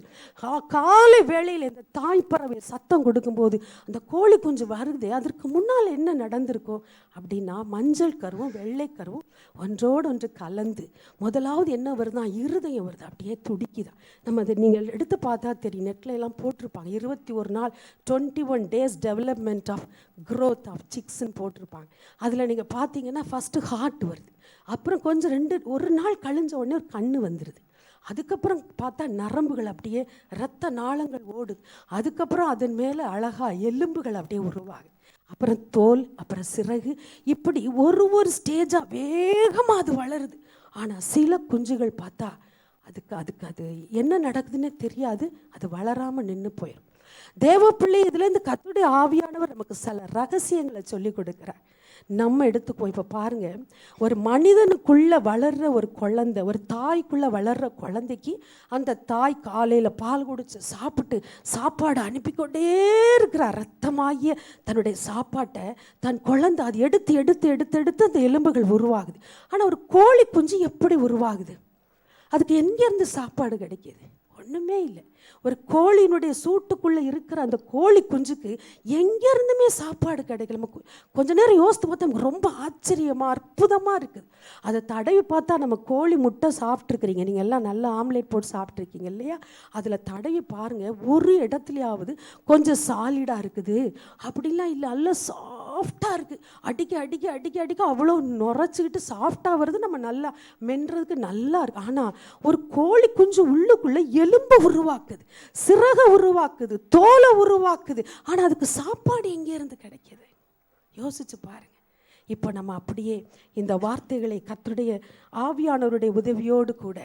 காலை வேளையில் இந்த தாய் பறவை சத்தம் கொடுக்கும்போது அந்த கோழி குஞ்சு வருது. அதற்கு முன்னால் என்ன நடந்திருக்கும் அப்படின்னா, மஞ்சள் கருவும் வெள்ளை கருவும் ஒன்றோடொன்று கலந்து முதலாவது என்ன வருதான், இருதயம் வருது, அப்படியே துடிக்குதான். நம்ம அதை நீங்கள் எடுத்து பார்த்தா தெரியும், நெட்டில் எல்லாம் போட்டிருப்பாங்க. 21 நாள் 21 days development of growth of சிக்ஸ்ன்னு போட்டிருப்பாங்க. அதில் நீங்கள் பார்த்தீங்கன்னா ஃபஸ்ட்டு ஹார்ட் வருது, அப்புறம் கொஞ்சம் ஒரு நாள் கழிஞ்ச உடனே ஒரு கண்ணு வந்துடுது, அதுக்கப்புறம் பார்த்தா நரம்புகள் அப்படியே இரத்த நாளங்கள் ஓடுது, அதுக்கப்புறம் அதன் மேலே அழகாக எலும்புகள் அப்படியே உருவாகுது, அப்புறம் தோல், அப்புறம் சிறகு, இப்படி ஒரு ஸ்டேஜாக வேகமாக அது வளருது. ஆனால் சில குஞ்சுகள் பார்த்தா அதுக்கு அது என்ன நடக்குதுன்னு தெரியாது, அது வளராமல் நின்று போயிடும். தேவப்பிள்ளை இதுலேருந்து கர்த்தருடைய ஆவியானவர் நமக்கு சில ரகசியங்களை சொல்லி கொடுக்குறார். நம்ம எடுத்துக்கோ. இப்போ பாருங்க, ஒரு மனிதனுக்குள்ளே வளர்கிற ஒரு குழந்தை, ஒரு தாய்க்குள்ளே வளர்கிற குழந்தைக்கு அந்த தாய் காலையில் பால் குடிச்சு சாப்பிட்டு சாப்பாடு அனுப்பிக்கொண்டே இருக்கிறார். ரத்தமாகிய தன்னுடைய சாப்பாட்டை தன் குழந்தை அது எடுத்து அந்த எலும்புகள் உருவாகுது. ஆனால் ஒரு கோழி குஞ்சு எப்படி உருவாகுது? அதுக்கு எங்கேருந்து சாப்பாடு கிடைக்கிது? ஒன்றுமே இல்லை. ஒரு கோழியினுடைய சூட்டுக்குள்ளே இருக்கிற அந்த கோழி குஞ்சுக்கு எங்கேருந்துமே சாப்பாடு கிடைக்கல. நம்ம கொஞ்ச நேரம் யோசித்து பார்த்தா நமக்கு ரொம்ப ஆச்சரியமாக அற்புதமாக இருக்குது. அதை தடவி பார்த்தா நம்ம கோழி முட்டை சாப்பிட்ருக்குறீங்க, நீங்கள் எல்லாம் நல்லா ஆம்லேட் போட்டு சாப்பிட்ருக்கீங்க இல்லையா? அதில் தடவி பாருங்கள், ஒரு இடத்துலையாவது கொஞ்சம் சாலிடாக இருக்குது அப்படிலாம் இல்லை, நல்லா சாஃப்டாக இருக்குது. அடிக்க அவ்வளோ நுரைச்சிக்கிட்டு சாஃப்டாக வருது, நம்ம நல்லா மென்றதுக்கு நல்லா இருக்குது. ஆனால் ஒரு கோழி குஞ்சு உள்ளுக்குள்ளே எலும்பை உருவாக்குது, சிறகை உருவாக்குது, தோலை உருவாக்குது, ஆனால் அதுக்கு சாப்பாடு எங்கேருந்து கிடைக்கிது? யோசிச்சு பாருங்க. இப்போ நம்ம அப்படியே இந்த வார்த்தைகளை கர்த்தருடைய ஆவியானவருடைய உதவியோடு கூட,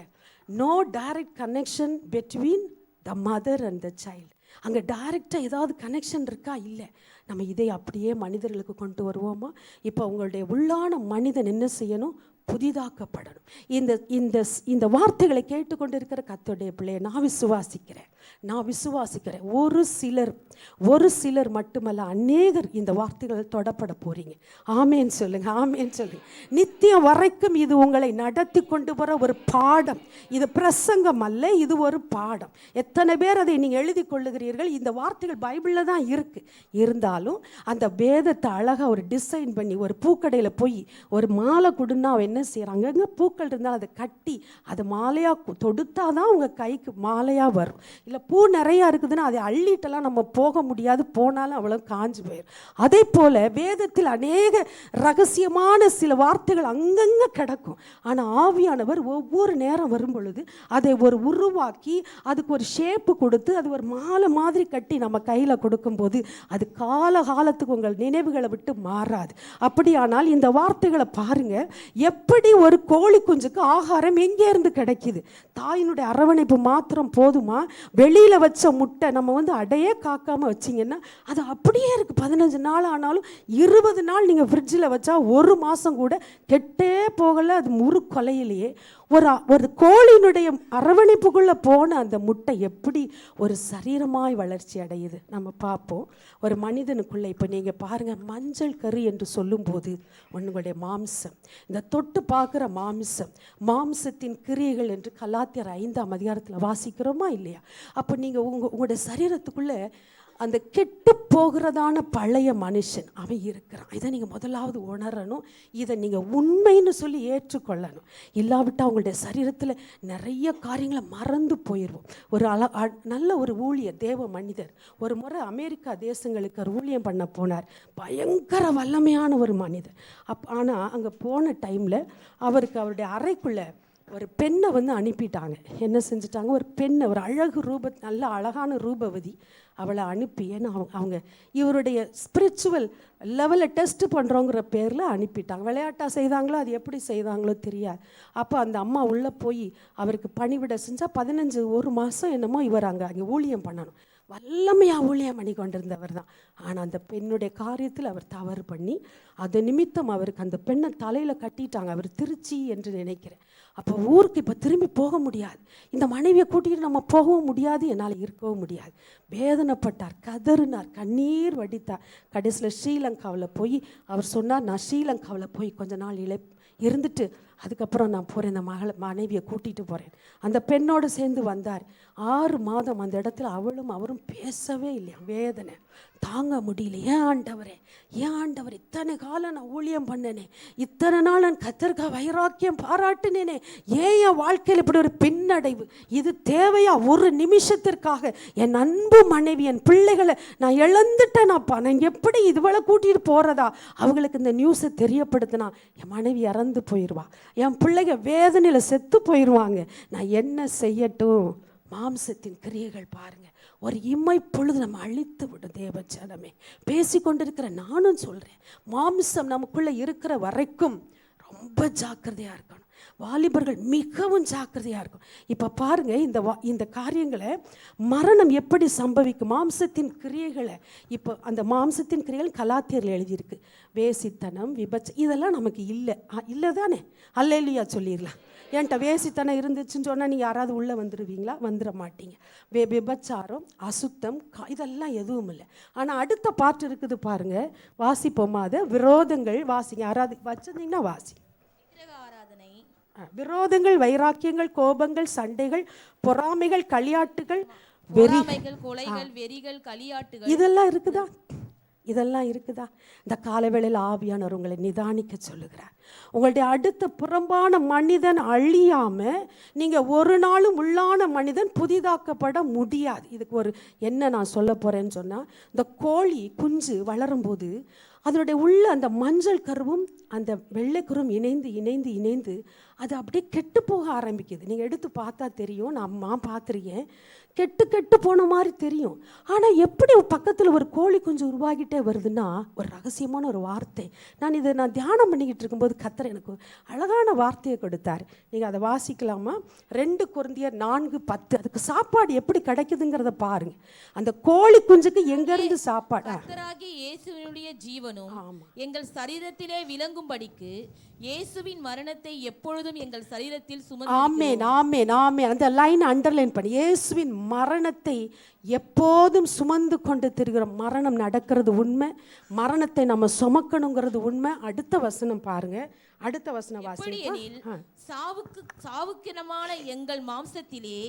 no direct connection between the mother and the child. அங்கே டைரெக்டாக ஏதாவது கனெக்ஷன் இருக்கா? இல்லை. நம்ம இதை அப்படியே மனிதர்களுக்கு கொண்டு வருவோமா? இப்போ உங்களுடைய உள்ளான மனிதன் என்ன செய்யணும்? புதிதாக்கப்படணும். இந்த வார்த்தைகளை கேட்டுக்கொண்டு இருக்கிற கர்த்தருடைய பிள்ளையை நான் விசுவாசிக்கிறேன். நான் விசுவாசிக்கிறேன். ஒரு சிலர் மட்டுமல்ல, அநேகர் இந்த வார்த்தைகள் தொடப்பட போறீங்க. ஆமேன் சொல்லுங்க, ஆமேன் சொல்லுங்க. நித்தியம் வரைக்கும் இது உங்களை நடத்தி கொண்டு வர ஒரு பாடம். இது பிரசங்கம் அல்ல, இது ஒரு பாடம். எத்தனை பேர் அதை நீங்கள் எழுதி கொள்ளுகிறீர்கள்? இந்த வார்த்தைகள் பைபிளில் தான் இருக்கு. இருந்தாலும் அந்த வேதத்தை அழகாக ஒரு டிசைன் பண்ணி, ஒரு பூக்கடையில் போய் ஒரு மாலை கொடுன்னா அவன் என்ன செய்கிறாங்க, அங்கே பூக்கள் இருந்தால் அதை கட்டி அதை மாலையாக தொடுத்தாதான் உங்கள் கைக்கு மாலையாக வரும். இல்லை பூ நிறையா இருக்குதுன்னா அதை அள்ளிட்டெல்லாம் நம்ம போக முடியாது, போனாலும் அவ்வளோ காஞ்சு போயிடும். அதே போல் வேதத்தில் அநேக ரகசியமான சில வார்த்தைகள் அங்கங்கே கிடக்கும். ஆனால் ஆவியானவர் ஒவ்வொரு நேரம் வரும் பொழுது அதை ஒரு உருவாக்கி அதுக்கு ஒரு ஷேப்பு கொடுத்து அது ஒரு மாலை மாதிரி கட்டி நம்ம கையில் கொடுக்கும்போது அது காலத்துக்கு உங்கள் நினைவுகளை விட்டு மாறாது. அப்படியானால் இந்த வார்த்தைகளை பாருங்க, எப்படி ஒரு கோழி குஞ்சுக்கு ஆகாரம் எங்கே இருந்து கிடைக்குது? தாயினுடைய அரவணைப்பு மாத்திரம் போதுமா? வெளியில் வச்ச முட்டை நம்ம அடையே காக்காமல் வச்சிங்கன்னா அது அப்படியே இருக்குது. 15 நாள் ஆனாலும் 20 நாள் நீங்கள் ஃப்ரிட்ஜில் வச்சா 1 மாதம் கூட கெட்டே போகலை, அது முறுக்கொலையிலேயே. ஒரு கோழியினுடைய அரவணைப்புக்குள்ளே போன அந்த முட்டை எப்படி ஒரு சரீரமாய் வளர்ச்சி அடையுது நம்ம பார்ப்போம். ஒரு மனிதனுக்குள்ளே இப்போ நீங்கள் பாருங்கள், மஞ்சள் கரு என்று சொல்லும்போது உங்களுடைய மாம்சம், இந்த தொட்டு பார்க்குற மாம்சத்தின் கிரியைகள் என்று கலாத்தியர் 5ஆம் அதிகாரத்தில் வாசிக்கிறோமா இல்லையா? அப்போ நீங்கள் உங்களுடைய சரீரத்துக்குள்ளே அந்த கெட்டு போகிறதான பழைய மனுஷன் அவன் இருக்கிறான். இதை நீங்கள் முதலாவது உணரணும். இதை நீங்கள் உண்மைன்னு சொல்லி ஏற்றுக்கொள்ளணும். இல்லாவிட்டால் அவங்களுடைய சரீரத்தில் நிறைய காரியங்களை மறந்து போயிடுவோம். ஒரு நல்ல ஒரு ஊழியர், தேவ மனிதர், ஒரு முறை அமெரிக்கா தேசங்களுக்கு ஒரு ஊழியம் பண்ண போனார். பயங்கர வல்லமையான ஒரு மனிதர். ஆனால் அங்கே போன டைமில் அவருடைய அறைக்குள்ளே ஒரு பெண்ணை அனுப்பிட்டாங்க. என்ன செஞ்சுட்டாங்க, ஒரு பெண்ணை, ஒரு நல்ல அழகான ரூபவதி, அவளை அனுப்பி, ஏன்னா அவங்க இவருடைய ஸ்பிரிச்சுவல் லெவலை டெஸ்ட் பண்ணுறோங்கிற பேரில் அனுப்பிட்டாங்க. விளையாட்டாக செய்தாங்களோ அது எப்படி செய்தாங்களோ தெரியாது. அப்போ அந்த அம்மா உள்ளே போய் அவருக்கு பணிவிட செஞ்சால் 1 மாதம் என்னமோ இவர் அங்கே ஊழியம் பண்ணணும். வல்லமையாக ஊழியம் பண்ணி கொண்டிருந்தவர் தான். ஆனால் அந்த பெண்ணுடைய காரியத்தில் அவர் தவறு பண்ணி அது நிமித்தம் அவருக்கு அந்த பெண்ணை தலையில் கட்டிட்டாங்க. அவர் திருச்சி என்று நினைக்கிறேன். அப்போ ஊருக்கு இப்போ திரும்பி போக முடியாது. இந்த மனைவியை கூட்டிகிட்டு நம்ம போகவும் முடியாது, என்னால் இருக்கவும் முடியாது. வேதனைப்பட்டார், கதறினார், கண்ணீர் வடித்தார். கடைசியில் ஸ்ரீலங்காவில் போய் அவர் சொன்னார், நான் ஸ்ரீலங்காவில் போய் கொஞ்ச நாள் இருந்துட்டு அதுக்கப்புறம் நான் போகிறேன், இந்த மனைவியை கூட்டிகிட்டு போகிறேன். அந்த பெண்ணோடு சேர்ந்து வந்தார். 6 மாதம் அந்த இடத்துல அவரும் பேசவே இல்லையா. வேதனை தாங்க முடியல. ஏன் ஆண்டவரே இத்தனை காலம் நான் ஊழியம் பண்ணனே, இத்தனை நாள் நான் கர்த்தருக்கு வைராக்கியம் பாராட்டினேனே, ஏன் என் வாழ்க்கையில் இப்படி ஒரு பின்னடைவு? இது தேவையா? ஒரு நிமிஷத்திற்காக என் அன்பு மனைவி, என் பிள்ளைகளை நான் இழந்துட்டேனாப்பா. நான் எப்படி இதுவரை கூட்டிகிட்டு போகிறதா? அவங்களுக்கு இந்த நியூஸை தெரியப்படுத்தினா என் மனைவி இறந்து போயிடுவா, என் பிள்ளைங்க வேதனையில் செத்து போயிடுவாங்க. நான் என்ன செய்யட்டும்? மாம்சத்தின் கிரியைகள் பாருங்க, ஒரு இம்மை பொழுது நம்ம அழித்து விடும். தேவஜனமே, பேசிக்கொண்டிருக்கிற நானும் சொல்கிறேன், மாம்சம் நமக்குள்ளே இருக்கிற வரைக்கும் ரொம்ப ஜாக்கிரதையாக இருக்கணும். வாலிபர்கள் மிகவும் ஜாக்கிரதையாக இருக்கும். இப்போ பாருங்கள், இந்த காரியங்களை மரணம் எப்படி சம்பவிக்கும், மாம்சத்தின் கிரியைகளை. இப்போ அந்த மாம்சத்தின் கிரியைகள் கலாத்தியரில் எழுதியிருக்கு. வேசித்தனம், இதெல்லாம் நமக்கு இல்லை தானே? அல்லேலூயா சொல்லிடலாம். என்கிட்ட வேசித்தனம் இருந்துச்சுன்னு சொன்னால் நீங்கள் யாராவது உள்ளே வந்துடுவீங்களா? வந்துட மாட்டீங்க. விபச்சாரம், அசுத்தம், இதெல்லாம் எதுவும் இல்லை. ஆனால் அடுத்த பாட்டு இருக்குது பாருங்கள், வாசிப்போமா? அதை விரோதங்கள் வாசிங்க. யாராவது வச்சிருந்தீங்கன்னா வாசி. விரோதங்கள், வைராக்கியங்கள், கோபங்கள், சண்டைகள், பொறாமைகள், களியாட்டுகள், கொலைகள், வெறிகள், களியாட்டுகள், இதெல்லாம் இருக்குதா? இந்த காலவேளையில் ஆவியானவர் உங்களை நிதானிக்க சொல்லுகிறார். உங்களுடைய அடுத்த புறம்பான மனிதன் அழியாமல் நீங்கள் ஒரு நாளும் உள்ளான மனிதன் புதிதாக்கப்பட முடியாது. இதுக்கு என்ன நான் சொல்ல போகிறேன்னு சொன்னால், இந்த கோழி குஞ்சு வளரும்போது அதனுடைய உள்ள அந்த மஞ்சள் கருவும் அந்த வெள்ளைக்கரும் இணைந்து அது அப்படியே கெட்டு போக ஆரம்பிக்குது. நீங்கள் எடுத்து பார்த்தா தெரியும், நான் பார்த்துருக்கேன், கெட்டு போன மாதிரி தெரியும். ஆனால் எப்படி பக்கத்தில் ஒரு கோழி குஞ்சு உருவாகிட்டே வருதுன்னா, ஒரு ரகசியமான ஒரு வார்த்தை. நான் தியானம் பண்ணிக்கிட்டு இருக்கும்போது இருக்கும்போது கர்த்தர் எனக்கு அழகான வார்த்தையை கொடுத்தார். நீங்கள் அதை வாசிக்கலாமா? 2 கொரிந்தியர் 4:10. அதுக்கு சாப்பாடு எப்படி கிடைக்குதுங்கிறத பாருங்க. அந்த கோழி குஞ்சுக்கு எங்கேருந்து சாப்பாடு? கர்த்தராகிய இயேசுவினுடைய ஜீவனும் எங்கள் சரீரத்திலே விளங்கும்படிக்கு இயேசுவின் மரணத்தை எப்பொழுதும் எங்கள் சரீரத்தில் சுமந்து. ஆமென், ஆமென், ஆமென். அந்த லைன் அண்டர்லைன் பண்ணி, இயேசுவின் மரணத்தை எப்போதும் சுமந்து கொண்டு திரிகிறோம். மரணம் நடக்கிறது உண்மை, மரணத்தை நம்ம சுமக்கணுங்கிறது உண்மை. அடுத்த வசனம் பாருங்க, அடுத்த வசனம் வாசிப்போம். சாவுக்கினமான எங்கள் மாம்சத்திலே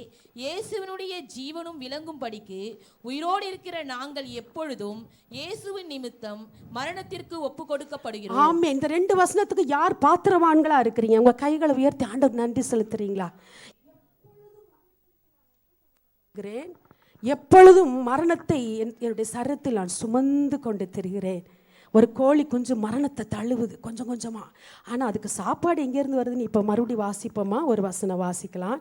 இயேசுவினுடைய ஜீவனும் விளங்கும்படிக்கு உயிரோடு இருக்கிற நாங்கள் எப்பொழுதும் இயேசுவின் நிமித்தம் மரணத்திற்கு ஒப்பு கொடுக்கப்படுகிறோம். ஆமே. இந்த 2 வசனத்துக்கு யார் பாத்திரவான்களா இருக்கிறீங்க? உங்க கைகளை உயர்த்தி ஆண்டவருக்கு நன்றி செலுத்துறீங்களா? எப்பொழுதும் மரணத்தை என்னுடைய சரீரத்தில் நான் சுமந்து கொண்டு திரிகிறேன். ஒரு கோழி குஞ்சு மரணத்தை தழுவுது கொஞ்சம் கொஞ்சமாக. ஆனால் அதுக்கு சாப்பாடு எங்கேருந்து வருதுன்னு இப்போ மறுபடியும் வாசிப்போமா? ஒரு வசனம் வாசிக்கலாம்.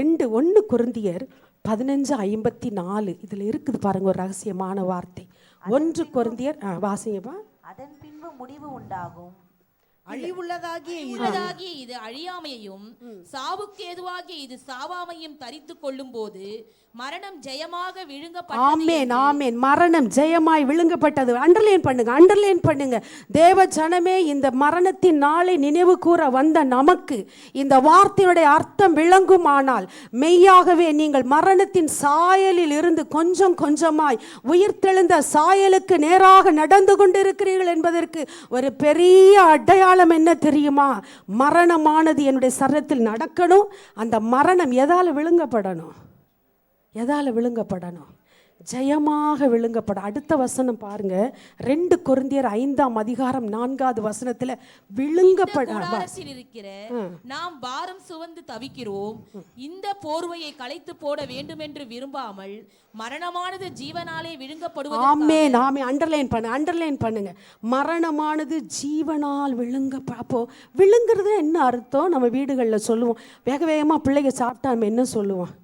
1 கொரிந்தியர் 15:54 இதில் இருக்குது பாருங்க, ஒரு ரகசியமான வார்த்தை. 1 கொரிந்தியர் வாசிங்கப்பா. அதன் பின்பு முடிவு உண்டாகும். அழிவுள்ளதாகிய இது அழியாமையும் சாவுக்கு ஏதுவாகிய இது சாவாமையும் தரித்து கொள்ளும் போது மரணம் ஜெயமாக விழுங்கப்பட்டது. ஆமென், ஆமென். மரணம் ஜெயமாய் விழுங்கப்பட்டது. அண்டர்லைன் பண்ணுங்க, அண்டர்லைன் பண்ணுங்க. தேவ ஜனமே, இந்த மரணத்தின் நாளை நினைவு கூற வந்த நமக்கு இந்த வார்த்தையுடைய அர்த்தம் விளங்குமானால் மெய்யாகவே நீங்கள் மரணத்தின் சாயலில் இருந்து கொஞ்சம் கொஞ்சமாய் உயிர்த்தெழுந்த சாயலுக்கு நேராக நடந்து கொண்டிருக்கிறீர்கள் என்பதற்கு ஒரு பெரிய அடையாளம் என்ன தெரியுமா? மரணமானது என்னுடைய சரீரத்தில் நடக்கணும். அந்த மரணம் எதால விழுங்கப்படணும்? எதால விழுங்கப்படணும்? ஜெயமாக விழுங்கப்படும். அடுத்த வசனம் பாருங்க, 2 கொரிந்தியர் 5:4 வசனத்துல இருக்கிற நாம் பாரம் சுமந்து தவிக்கிறோம். இந்த போர்வையை களைத்து போட வேண்டும் என்று விரும்பாமல் மரணமானது ஜீவனாலே விழுங்கப்படுவது. ஆமென், ஆமென். அண்டர்லைன் பண்ணு, அண்டர்லைன் பண்ணுங்க. மரணமானது ஜீவனால் அப்போ விழுங்குறது என்ன அர்த்தம்? நம்ம வீடுகளில் சொல்லுவோம், வேக வேகமாக பிள்ளைங்க சாப்பிட்டா நம்ம என்ன சொல்லுவோம்?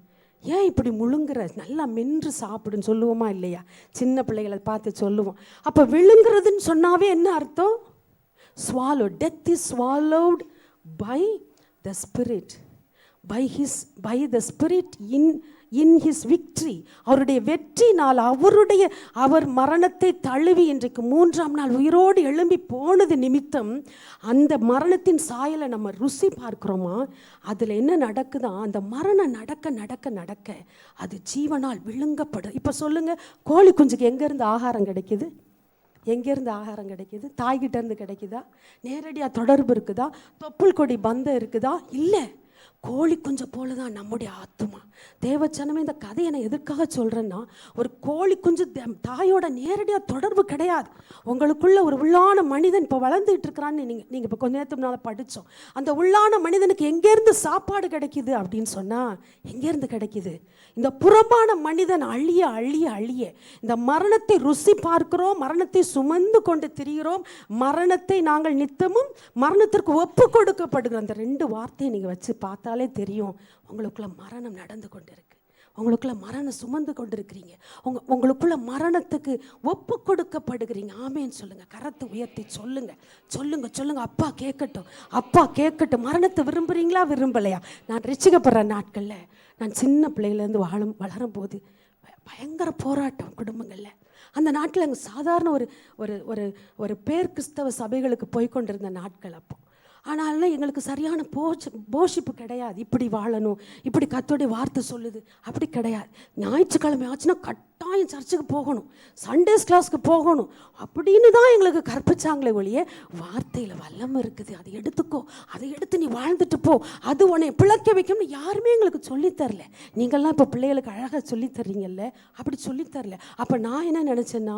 ஏன் இப்படி முழுங்குற, நல்லா மென்று சாப்பிடுன்னு சொல்லுவோமா இல்லையா? சின்ன பிள்ளைகளை பார்த்து சொல்லுவோம். அப்போ விழுங்குறதுன்னு சொன்னாவே என்ன அர்த்தம்? swallow. Death is swallowed by the spirit, by the spirit in his victory. அவருடைய வெற்றினால் அவர் மரணத்தை தழுவி இன்றைக்கு 3ஆம் நாள் உயிரோடு எழும்பி போனது நிமித்தம் அந்த மரணத்தின் சாயலை நம்ம ருசி பார்க்கிறோமா? அதில் என்ன நடக்குதா? அந்த மரணம் நடக்க நடக்க நடக்க அது ஜீவனால் விழுங்கப்படும். இப்போ சொல்லுங்க, கோழி குஞ்சுக்கு எங்கேருந்து ஆகாரம் கிடைக்குது? எங்கேருந்து ஆகாரம் கிடைக்குது? தாய்கிட்டேருந்து கிடைக்குதா? நேரடியாக தொடர்பு இருக்குதா? தொப்புள் கொடி பந்தம் இருக்குதா? இல்லை. கோழி குஞ்சை போல தான் நம்முடைய ஆத்துமா. தேவச்சனமே, இந்த கதையை நான் எதுக்காக சொல்கிறேன்னா, ஒரு கோழி குஞ்சு தாயோட நேரடியாக தொடர்பு கிடையாது. உங்களுக்குள்ள ஒரு உள்ளான மனிதன் இப்போ வளர்ந்துட்டு இருக்கிறான்னு நீங்கள் இப்போ கொஞ்ச நேரத்துக்கு முன்னால் படித்தோம். அந்த உள்ளான மனிதனுக்கு எங்கேருந்து சாப்பாடு கிடைக்குது அப்படின்னு சொன்னால், எங்கேருந்து கிடைக்குது? இந்த புறம்பான மனிதன் அழிய அழிய அழிய இந்த மரணத்தை ருசி பார்க்கிறோம், மரணத்தை சுமந்து கொண்டு திரிகிறோம். மரணத்தை நாங்கள் நித்தமும் மரணத்திற்கு ஒப்பு கொடுக்கப்படுகிறோம். அந்த 2 வார்த்தையை நீங்கள் வச்சு பார்த்தாலே தெரியும், உங்களுக்குள்ள மரணம் நடந்து கொண்டு இருக்கு. உங்களுக்குள்ள மரணம் சுமந்து கொண்டு இருக்கிறீங்க. உங்களுக்குள்ள மரணத்துக்கு ஒப்பு கொடுக்கப்படுகிறீங்க. ஆமேன்னு சொல்லுங்க, கரத்தை உயர்த்தி சொல்லுங்க, சொல்லுங்க, சொல்லுங்க. அப்பா கேட்கட்டும், அப்பா கேட்கட்டும். மரணத்தை விரும்புறீங்களா, விரும்பலையா? நான் ரட்சிக்கப்படுற நாட்களில், நான் சின்ன பிள்ளையிலேருந்து வளரும் போது பயங்கர போராட்டம் குடும்பங்களில். அந்த நாட்டில் அங்கே சாதாரண ஒரு பேர் கிறிஸ்தவ சபைகளுக்கு போய்கொண்டிருந்த நாட்கள் அப்போ. ஆனாலும் எங்களுக்கு சரியான போஷிப்பு கிடையாது. இப்படி வாழணும், இப்படி கர்த்தருடைய வார்த்தை சொல்லுது, அப்படி கிடையாது. ஞாயிற்றுக்கிழமை ஆச்சுன்னா கட்டாயம் சர்ச்சுக்கு போகணும், சண்டேஸ் கிளாஸ்க்கு போகணும் அப்படின்னு தான் எங்களுக்கு கற்பிச்சாங்களே ஒழிய, வார்த்தையில் வல்லமை இருக்குது, அதை எடுத்துக்கோ, அதை எடுத்து நீ வாழ்ந்துட்டு போ, அது உன்னை பிழைக்க வைக்கணும்னு யாருமே எங்களுக்கு சொல்லித்தரல. நீங்கள்லாம் இப்போ பிள்ளைகளுக்கு அழகாக சொல்லித்தர்றீங்கல்ல, அப்படி சொல்லித்தரல. அப்போ நான் என்ன நினச்சேன்னா,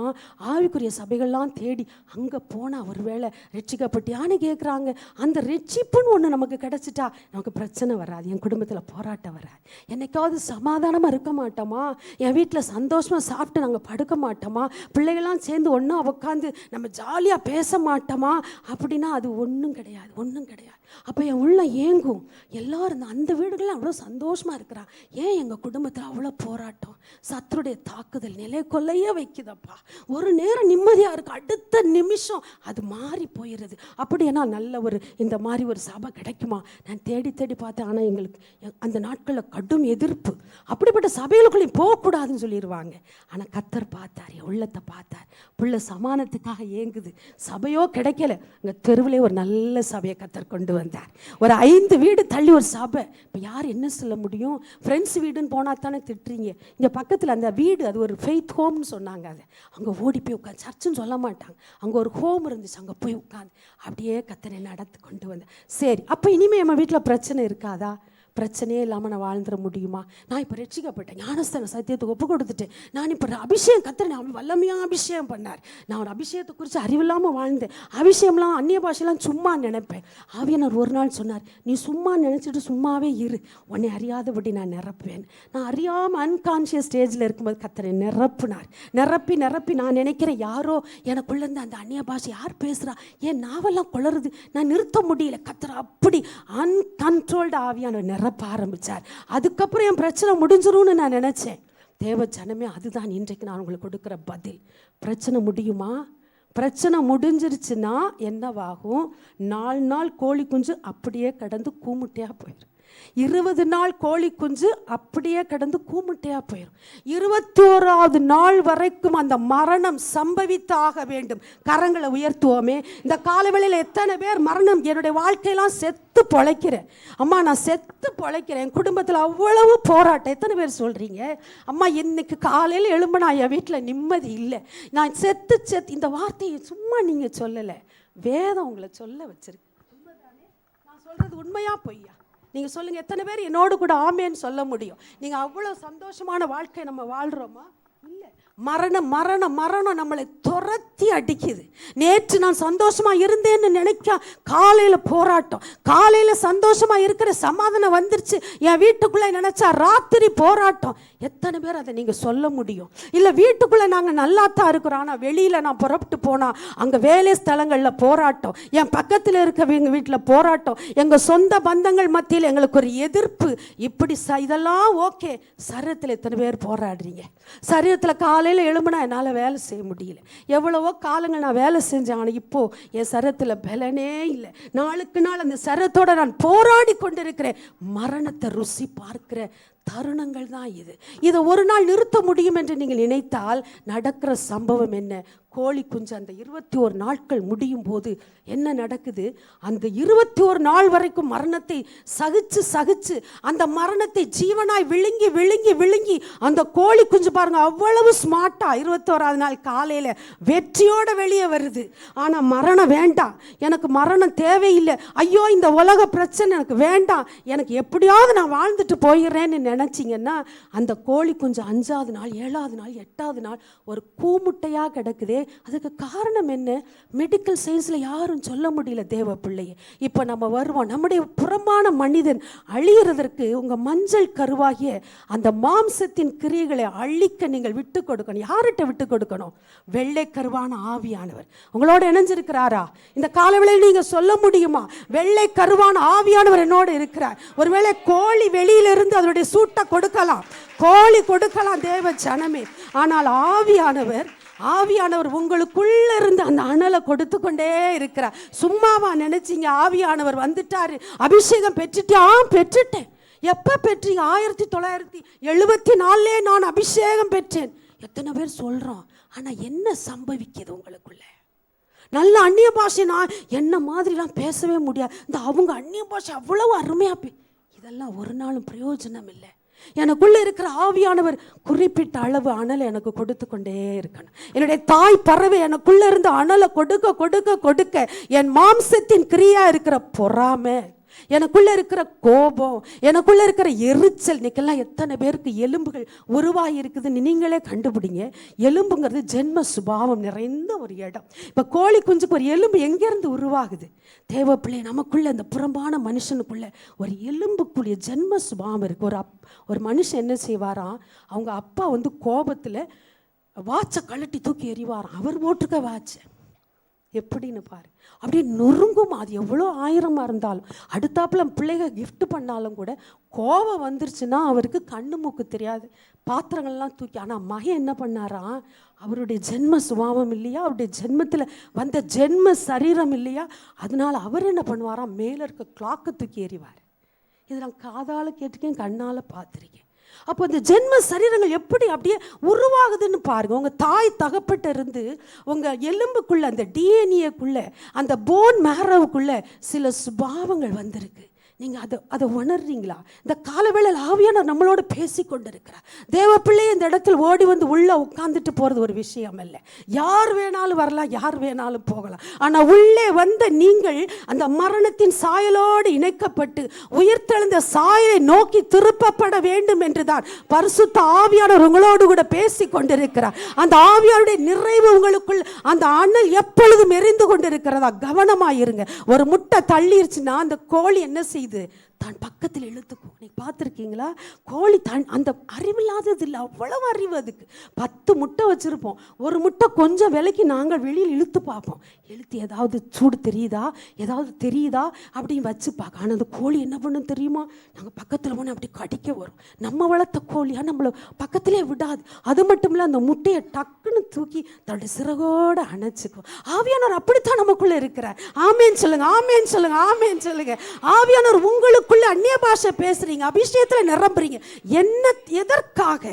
ஆவிக்குரிய சபைகள்லாம் தேடி அங்கே போனால் ஒருவேளை ரட்சிக்கப்பட்டியான்னு கேட்குறாங்க. அந்த ரட்சிப்புன்னு ஒன்று நமக்கு கிடச்சிட்டா நமக்கு பிரச்சனை வராது, என் குடும்பத்தில் போராட்டம் வராது, என்னைக்காவது சமாதானமாக இருக்க மாட்டோமா, என் வீட்டில் சந்தோஷமாக சாப்பிட்டு நாங்கள் படுக்க மாட்டோமா, பிள்ளைகள்லாம் சேர்ந்து ஒன்றா உட்காந்து நம்ம ஜாலியாக பேச மாட்டோமா அப்படின்னா அது ஒன்றும் கிடையாது, ஒன்றும் கிடையாது. அப்போ என் உள்ள ஏங்கும். எல்லாரும் அந்த வீடுகள்லாம் அவ்வளோ சந்தோஷமாக இருக்கிறா, ஏன் எங்கள் குடும்பத்தில் அவ்வளோ போராட்டம், சத்துருடைய தாக்குதல் நிலை கொள்ளையே வைக்குதப்பா. ஒரு நேரம் நிம்மதியாக இருக்கு, அடுத்த நிமிஷம் அது மாறி போயிடுது. அப்படின்னா நல்ல ஒரு இந்த மாதிரி ஒரு சபை கிடைக்குமா? நான் தேடி தேடி பார்த்தேன். ஆனால் எங்களுக்கு அந்த நாட்களில் கடும் எதிர்ப்பு. அப்படிப்பட்ட சபைகளுக்குள்ளேயும் போகக்கூடாதுன்னு சொல்லிடுவாங்க. ஆனால் கர்த்தர் பார்த்தார், என் உள்ளத்தை பார்த்தார். பிள்ளை சமானத்துக்காக ஏங்குது, சபையோ கிடைக்கல. இங்கே தெருவிலே ஒரு நல்ல சபையை கர்த்தர் கொண்டு வந்தார். ஒரு 5 வீடு தள்ளி ஒரு சபை. இப்போ யார் என்ன சொல்ல முடியும்? ஃப்ரெண்ட்ஸ் வீடுன்னு போனால் தானே திட்டுறீங்க. இங்கே பக்கத்தில் அந்த வீடு, அது ஒரு ஃபெய்த் ஹோம்னு சொன்னாங்க. அது அங்கே ஓடி போய் உட்காந்து, சர்ச்சுன்னு சொல்ல மாட்டாங்க, அங்கே ஒரு ஹோம் இருந்துச்சு, அங்கே போய் உட்காந்து அப்படியே கர்த்தரை நடத்து கொண்டு வந்தேன். சரி, அப்போ இனிமேல் நம்ம வீட்டில் பிரச்சனை இருக்காதா? பிரச்சனையே இல்லாமல் நான் வாழ்ந்துட முடியுமா? நான் இப்போ ரட்சிக்கப்பட்டேன், ஞானஸ்தான சத்தியத்துக்கு ஒப்பு கொடுத்துட்டேன். நான் இப்போ அபிஷேகம் கர்த்தர் நான் வல்லமையாக அபிஷேகம் பண்ணார். நான் ஒரு அபிஷேகத்தை குறித்து அறிவில்லாமல் வாழ்ந்தேன். அபிஷேகம்லாம் அந்நிய பாஷையெல்லாம் சும்மா நினைப்பேன். ஆவியானவர் ஒரு நாள் சொன்னார், நீ சும்மா நினச்சிட்டு சும்மாவே இரு, உன்னை அறியாதபடி நான் நிரப்புவேன். நான் அறியாமல் அன்கான்ஷியஸ் ஸ்டேஜில் இருக்கும்போது கர்த்தரை நிரப்புனார். நிரப்பி நிரப்பி நான் நினைக்கிறேன், யாரோ எனக்குள்ளேருந்து அந்த அந்நிய பாஷை யார் பேசுகிறா, ஏன் நாவெல்லாம் குளருது, நான் நிறுத்த முடியல. கர்த்தர் அப்படி அன்கண்ட்ரோல்டு ஆவியானவர் நிரப்ப ஆரம்பிச்சார். அதுக்கப்புறம் என் பிரச்சனை முடிஞ்சிரும்னு நான் நினைச்சேன். தேவ ஜனமே, அதுதான் இன்றைக்கு நான் உங்களுக்கு கொடுக்குற பதில். பிரச்சனை முடியுமா? பிரச்சனை முடிஞ்சிருச்சுன்னா என்னவாகும்? 4 நாள் கோழி குஞ்சு அப்படியே கடந்து கூமுட்டையாக போயிடும். 20 நாள் கோழி குஞ்சு அப்படியே கடந்து கூமுட்டையாக போயிடும். 21வது நாள் வரைக்கும் அந்த மரணம் சம்பவித்தாக வேண்டும். கரங்களை உயர்த்துவோமே. இந்த காலவெளியில் எத்தனை பேர் மரணம், என்னுடைய வாழ்க்கையெல்லாம் செத்து பொழைக்கிறேன் அம்மா, நான் செத்து பொழைக்கிறேன், என் குடும்பத்தில் அவ்வளவு போராட்டம். எத்தனை பேர் சொல்கிறீங்க, அம்மா இன்னைக்கு காலையில் எழும்புனா என் வீட்டில் நிம்மதி இல்லை, நான் செத்து செத்து. இந்த வார்த்தையை சும்மா நீங்கள் சொல்லலை, வேதம் உங்களை சொல்ல வச்சிருக்கு. நான் சொல்கிறது உண்மையா பொய்யா? நீங்கள் சொல்லுங்கள். எத்தனை பேர் என்னோடு கூட ஆமேன்னு சொல்ல முடியும்? நீங்கள் அவ்வளோ சந்தோஷமான வாழ்க்கை நம்ம வாழ்கிறோமா? இல்லை. மரணம் மரணம் மரணம் நம்மளை துரத்தி அடிக்குது. நேற்று நான் சந்தோஷமாக இருந்தேன்னு நினைக்க காலையில் போராட்டம், காலையில் சந்தோஷமாக இருக்கிற சமாதானம் வந்துருச்சு, என் வீட்டுக்குள்ளே நினச்சா ராத்திரி போராட்டம். எத்தனை பேர் அதை நீங்கள் சொல்ல முடியும்? இல்லை, வீட்டுக்குள்ளே நாங்கள் நல்லா தான் இருக்கிறோம், ஆனால் வெளியில் நான் புறப்பட்டு போனால் அங்கே வேலை ஸ்தலங்களில் போராட்டம், என் பக்கத்தில் இருக்கவங்க வீட்டில் போராட்டம், எங்கள் சொந்த பந்தங்கள் மத்தியில் எங்களுக்கு ஒரு எதிர்ப்பு. இப்படி இதெல்லாம் ஓகே. சரீரத்தில் எத்தனை பேர் போராடுறீங்க? சரீரத்தில் காலையில் எழும்புனா என்னால் வேலை செய்ய முடியல. எவ்வளவோ காலங்கள் நான் வேலை செஞ்சேன், ஆனால் இப்போது என் சரீரத்தில் பலனே இல்லை. நாளுக்கு நாள் அந்த சரீரத்தோடு நான் போராடி கொண்டிருக்கிறேன். மரணத்தை ருசி பார்க்கிற தருணங்கள் தான் இது. இதை ஒரு நாள் நிறுத்த முடியும் என்று நீங்கள் நினைத்தால் நடக்கிற சம்பவம் என்ன? கோழி குஞ்சு அந்த 21 நாட்கள் முடியும் போது என்ன நடக்குது? அந்த 21 நாள் வரைக்கும் மரணத்தை சகிச்சு சகிச்சு அந்த மரணத்தை ஜீவனாய் விழுங்கி விழுங்கி விழுங்கி அந்த கோழி குஞ்சு பாருங்க அவ்வளவு ஸ்மார்ட்டா 21வது நாள் காலையில் வெற்றியோட வெளியே வருது. ஆனால் மரணம் வேண்டாம், எனக்கு மரணம் தேவையில்லை, ஐயோ இந்த உலக பிரச்சனை எனக்கு வேண்டாம், எனக்கு எப்படியாவது நான் வாழ்ந்துட்டு போயிடுறேன்னு நினச்சிங்கன்னா அந்த கோழி குஞ்சு 5வது நாள் 7வது நாள் 8வது நாள் ஒரு கூமுட்டையாக கிடக்குதே. அதுக்கு காரணம் என்ன? மெடிக்கல் சயின்ஸில் யாரும் சொல்ல முடியல தேவ பிள்ளையே. இப்போ நம்ம வருவோம். நம்முடைய புறமான மனிதன் அழிகிறதற்கு உங்கள் மஞ்சள் கருவாகிய அந்த மாம்சத்தின் கிரியைகளை அழிக்க நீங்கள் விட்டு கொடுக்கணும். யார்கிட்ட விட்டு கொடுக்கணும்? வெள்ளை கருவான ஆவியானவர் உங்களோட இணைஞ்சிருக்கிறாரா? இந்த காலவேளையில் நீங்கள் சொல்ல முடியுமா, வெள்ளை கருவான ஆவியானவர் என்னோடு இருக்கிறார்? ஒருவேளை கோழி வெளியிலிருந்து அதனுடைய சூட்டை கொடுக்கலாம், கோழி கொடுக்கலாம் தேவ ஜனமே. ஆனால் ஆவியானவர் உங்களுக்குள்ள இருந்து அந்த அனலை கொடுத்து கொண்டே இருக்கிறார். சும்மாவா நினைச்சீங்க ஆவியானவர் வந்துட்டாரு, அபிஷேகம் பெற்றுட்டியா? பெற்றுட்டேன். எப்போ பெற்றீங்க? 1974 நான் அபிஷேகம் பெற்றேன். எத்தனை பேர் சொல்கிறோம், ஆனால் என்ன சம்பவிக்குது உங்களுக்குள்ள? நல்ல அந்நிய பாஷை நான் என்ன மாதிரிலாம் பேசவே முடியாது. இந்த அவங்க அந்நிய பாஷை அவ்வளவு அருமையாக இதெல்லாம் ஒரு நாளும் பிரயோஜனம் இல்லை. எனக்குள்ள இருக்கிற ஆவியானவர் குறிப்பிட்ட அளவு அனலை எனக்கு கொடுத்து கொண்டே இருக்கணும். என்னுடைய தாய் பறவை எனக்குள்ள இருந்து அனலை கொடுக்க கொடுக்க கொடுக்க என் மாம்சத்தின் கிரியா இருக்கிற பொறாமை, எனக்குள்ள இருக்கிற கோபம், எனக்குள்ள இருக்கிற எரிச்சல். இன்னைக்கெல்லாம் எத்தனை பேருக்கு எலும்புகள் உருவாகி இருக்குதுன்னு நீங்களே கண்டுபிடிங்க. எலும்புங்கிறது ஜென்ம சுபாவம் நிறைந்த ஒரு இடம். இப்போ கோழி குஞ்சுக்கு ஒரு எலும்பு எங்கேருந்து உருவாகுது? தேவப்பிள்ளை நமக்குள்ள இந்த புறம்பான மனுஷனுக்குள்ள ஒரு எலும்புக்குரிய ஜென்ம சுபாவம் இருக்குது. ஒரு மனுஷன் என்ன செய்வாராம், அவங்க அப்பா கோபத்தில் வாட்சை கழட்டி தூக்கி எறிவாராம். அவர் போட்டிருக்க வாட்சை எப்படின்னு பாரு, அப்படியே நொறுங்கும். அது எவ்வளோ ஆயிரமாக இருந்தாலும், அடுத்தாப்புல பிள்ளைங்க gift பண்ணாலும் கூட கோபம் வந்துருச்சுன்னா அவருக்கு கண்ணு மூக்கு தெரியாது, பாத்திரங்கள்லாம் தூக்கி. ஆனால் மகன் என்ன பண்ணாராம், அவருடைய ஜென்ம சுபாவம் இல்லையா, அவருடைய ஜென்மத்தில் வந்த ஜென்ம சரீரம் இல்லையா, அதனால அவர் என்ன பண்ணுவாராம், மேலே இருக்க கிளாக்கை தூக்கி எறிவார். இதை நான் காதால் கேட்டிருக்கேன், கண்ணால் பார்த்துருக்கேன். அப்போ இந்த ஜென்ம சரீரங்கள் எப்படி அப்படியே உருவாகுதுன்னு பாருங்க. உங்கள் தாய் தகப்பட்ட இருந்து உங்கள் எலும்புக்குள்ளே, அந்த டிஎன்ஏக்குள்ளே, அந்த போன் மேரோவுக்குள்ளே சில சுபாவங்கள் வந்திருக்கு. நீங்கள் அதை உணர்றீங்களா? இந்த காலவேளையில் ஆவியானவர் நம்மளோட பேசி கொண்டு இருக்கிறார். தேவ பிள்ளையை இந்த இடத்துல ஓடி வந்து உள்ளே உட்காந்துட்டு போகிறது ஒரு விஷயம் இல்லை. யார் வேணாலும் வரலாம், யார் வேணாலும் போகலாம். ஆனால் உள்ளே வந்த நீங்கள் அந்த மரணத்தின் சாயலோடு இணைக்கப்பட்டு உயிர்த்தெழுந்த சாயலை நோக்கி திருப்பப்பட வேண்டும் என்று தான் பரிசுத்த ஆவியானவர் உங்களோடு கூட பேசி கொண்டிருக்கிறார். அந்த ஆவியாருடைய நிறைவு உங்களுக்குள், அந்த அனல் எப்பொழுதும் எரிந்து கொண்டிருக்கிறதா, கவனமாயிருங்க. ஒரு முட்டை தள்ளிருச்சுன்னா அந்த கோழி என்ன செய்யுது, தான் பக்கத்தில் இழுத்துக்கும். நீ பார்த்துருக்கீங்களா? கோழி அந்த அறிவில்லாதது இல்லை, அவ்வளவு அறிவு அதுக்கு. 10 முட்டை வச்சுருப்போம், ஒரு முட்டை கொஞ்சம் விலைக்கு நாங்கள் வெளியில் இழுத்து பார்ப்போம். இழுத்து ஏதாவது சூடு தெரியுதா, ஏதாவது தெரியுதா அப்படின்னு வச்சு பார்க்க. ஆனால் அந்த கோழி என்ன பண்ணும் தெரியுமா, நாங்கள் பக்கத்தில் போனால் அப்படி கடிக்க வரும். நம்ம வளர்த்த கோழியாக நம்மளை பக்கத்திலே விடாது. அது மட்டும் இல்லை, அந்த முட்டையை டக்குன்னு தூக்கி தன்னுடைய சிறகோடு அணைச்சிக்கும். ஆவியானவர் அப்படித்தான் நமக்குள்ளே இருக்கிறார். ஆமேன்னு சொல்லுங்க, ஆமேன்னு சொல்லுங்க, ஆமேன்னு சொல்லுங்க. ஆவியானவர் உங்களுக்குள்ள அந்நிய பாஷை பேசுறீங்க, அபிஷேகத்தில் நிரம்புறீங்க. என்ன, எதற்காக?